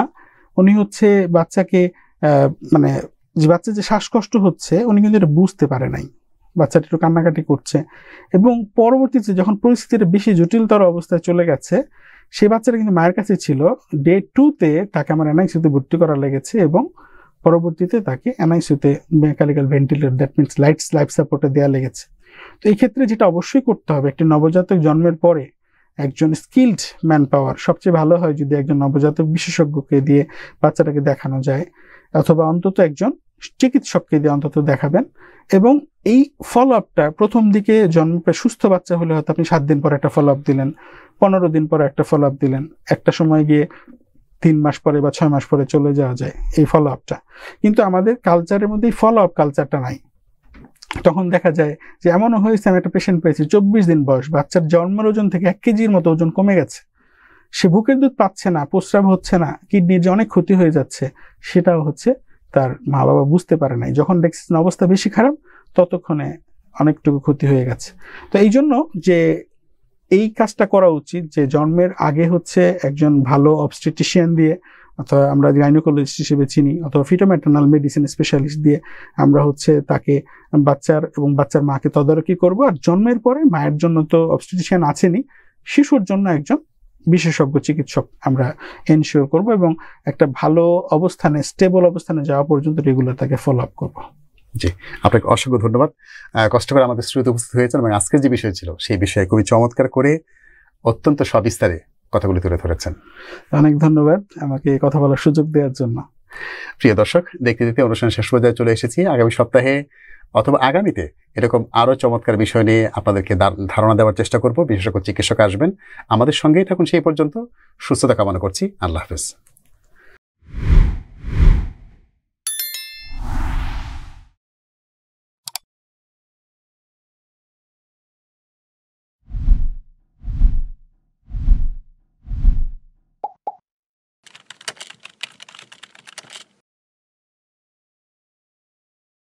উনি হচ্ছে বাচ্চাকে মানে যে বাচ্চা যে শ্বাসকষ্ট হচ্ছে উনি কিন্তু এটা বুঝতে পারে নাই, বাচ্চাটা একটু কান্নাকাটি করছে, এবং পরবর্তীতে যখন পরিস্থিতিটা বেশি জটিলতর অবস্থায় চলে গেছে, সেই বাচ্চাটা কিন্তু মায়ের কাছে ছিল। ডে 2-তে তাকে আমার এনআইসিউতে ভর্তি করা লেগেছে এবং পরবর্তীতে তাকে এনআইসিউতে mechanical ventilator, that means life সাপোর্টে দেওয়া লেগেছে। তো এই ক্ষেত্রে যেটা অবশ্যই করতে হবে, একটি নবজাতক জন্মের পরে একজন স্কিলড ম্যান পাওয়ার, সবচেয়ে ভালো হয় যদি একজন নবজাতক বিশেষজ্ঞকে দিয়ে বাচ্চাটাকে দেখানো যায়, অথবা অন্তত একজন চিকিৎসককে দিয়ে অন্তত দেখাবেন। এবং এই ফলো আপটা প্রথম দিকে জন্মে সুস্থ বাচ্চা হলে হয়তো আপনি 7 দিন পর একটা ফলো আপ দিলেন, 15 দিন পরে একটা ফলো আপ দিলেন, একটা সময় গিয়ে 3 মাস পরে বা 6 মাস পরে চলে যাওয়া যায় এই ফলো আপটা। কিন্তু আমাদের কালচারের মধ্যে এই ফলো আপ কালচারটা নাই। তখন দেখা যায় যে এমনও হয়েছে, আমি একটা পেশেন্ট পেয়েছি 24 দিন বয়স, বাচ্চার জন্মের ওজন থেকে 1 কেজির মতো ওজন কমে গেছে, সে বুকের দুধ পাচ্ছে না, প্রস্রাব হচ্ছে না, কিডনির যে অনেক ক্ষতি হয়ে যাচ্ছে সেটাও হচ্ছে তার মা বাবা বুঝতে পারে নাই। যখন দেখছেন অবস্থা বেশি খারাপ, ততক্ষণে অনেকটুকু ক্ষতি হয়ে গেছে। তো এই জন্য যে এই কাজটা করা উচিত যে জন্মের আগে হচ্ছে একজন ভালো অবস্টেট্রিশিয়ান দিয়ে, অথবা আমরা গাইনোকোলজিস্ট হিসেবে চিনি, অথবা ফিটোম্যাটার্নাল মেডিসিন স্পেশালিস্ট দিয়ে আমরা হচ্ছে তাকে বাচ্চার এবং বাচ্চার মাকে তদারকি করব। আর জন্মের পরে মায়ের জন্য তো অবস্টেট্রিশিয়ান আছেনই, শিশুর জন্য একজন বিশেষজ্ঞ চিকিৎসক আমরা এনশিওর করব এবং একটা ভালো অবস্থানে, স্টেবল অবস্থানে যাওয়া পর্যন্ত রেগুলার তাকে ফলো আপ করবো। জি, আপনাকে অসংখ্য ধন্যবাদ, কষ্ট করে আমাদের স্টুডিওতে উপস্থিত হয়েছেন এবং আজকের যে বিষয় ছিল সেই বিষয়ে খুবই চমৎকার করে অত্যন্ত সবিস্তারে কথাগুলি তুলে ধরেছেন। অনেক ধন্যবাদ আমাকে কথা বলার সুযোগ দেওয়ার জন্য। প্রিয় দর্শক, দেখতে দেখতে অনুষ্ঠান শেষ পর্যায়ে চলে এসেছি। আগামী সপ্তাহে অথবা আগামীতে এরকম আরও চমৎকার বিষয় নিয়ে আপনাদেরকে ধারণা দেওয়ার চেষ্টা করব। বিশেষজ্ঞ চিকিৎসক আসবেন, আমাদের সঙ্গেই থাকুন। সেই পর্যন্ত সুস্থতা কামনা করছি। আল্লাহ হাফেজ।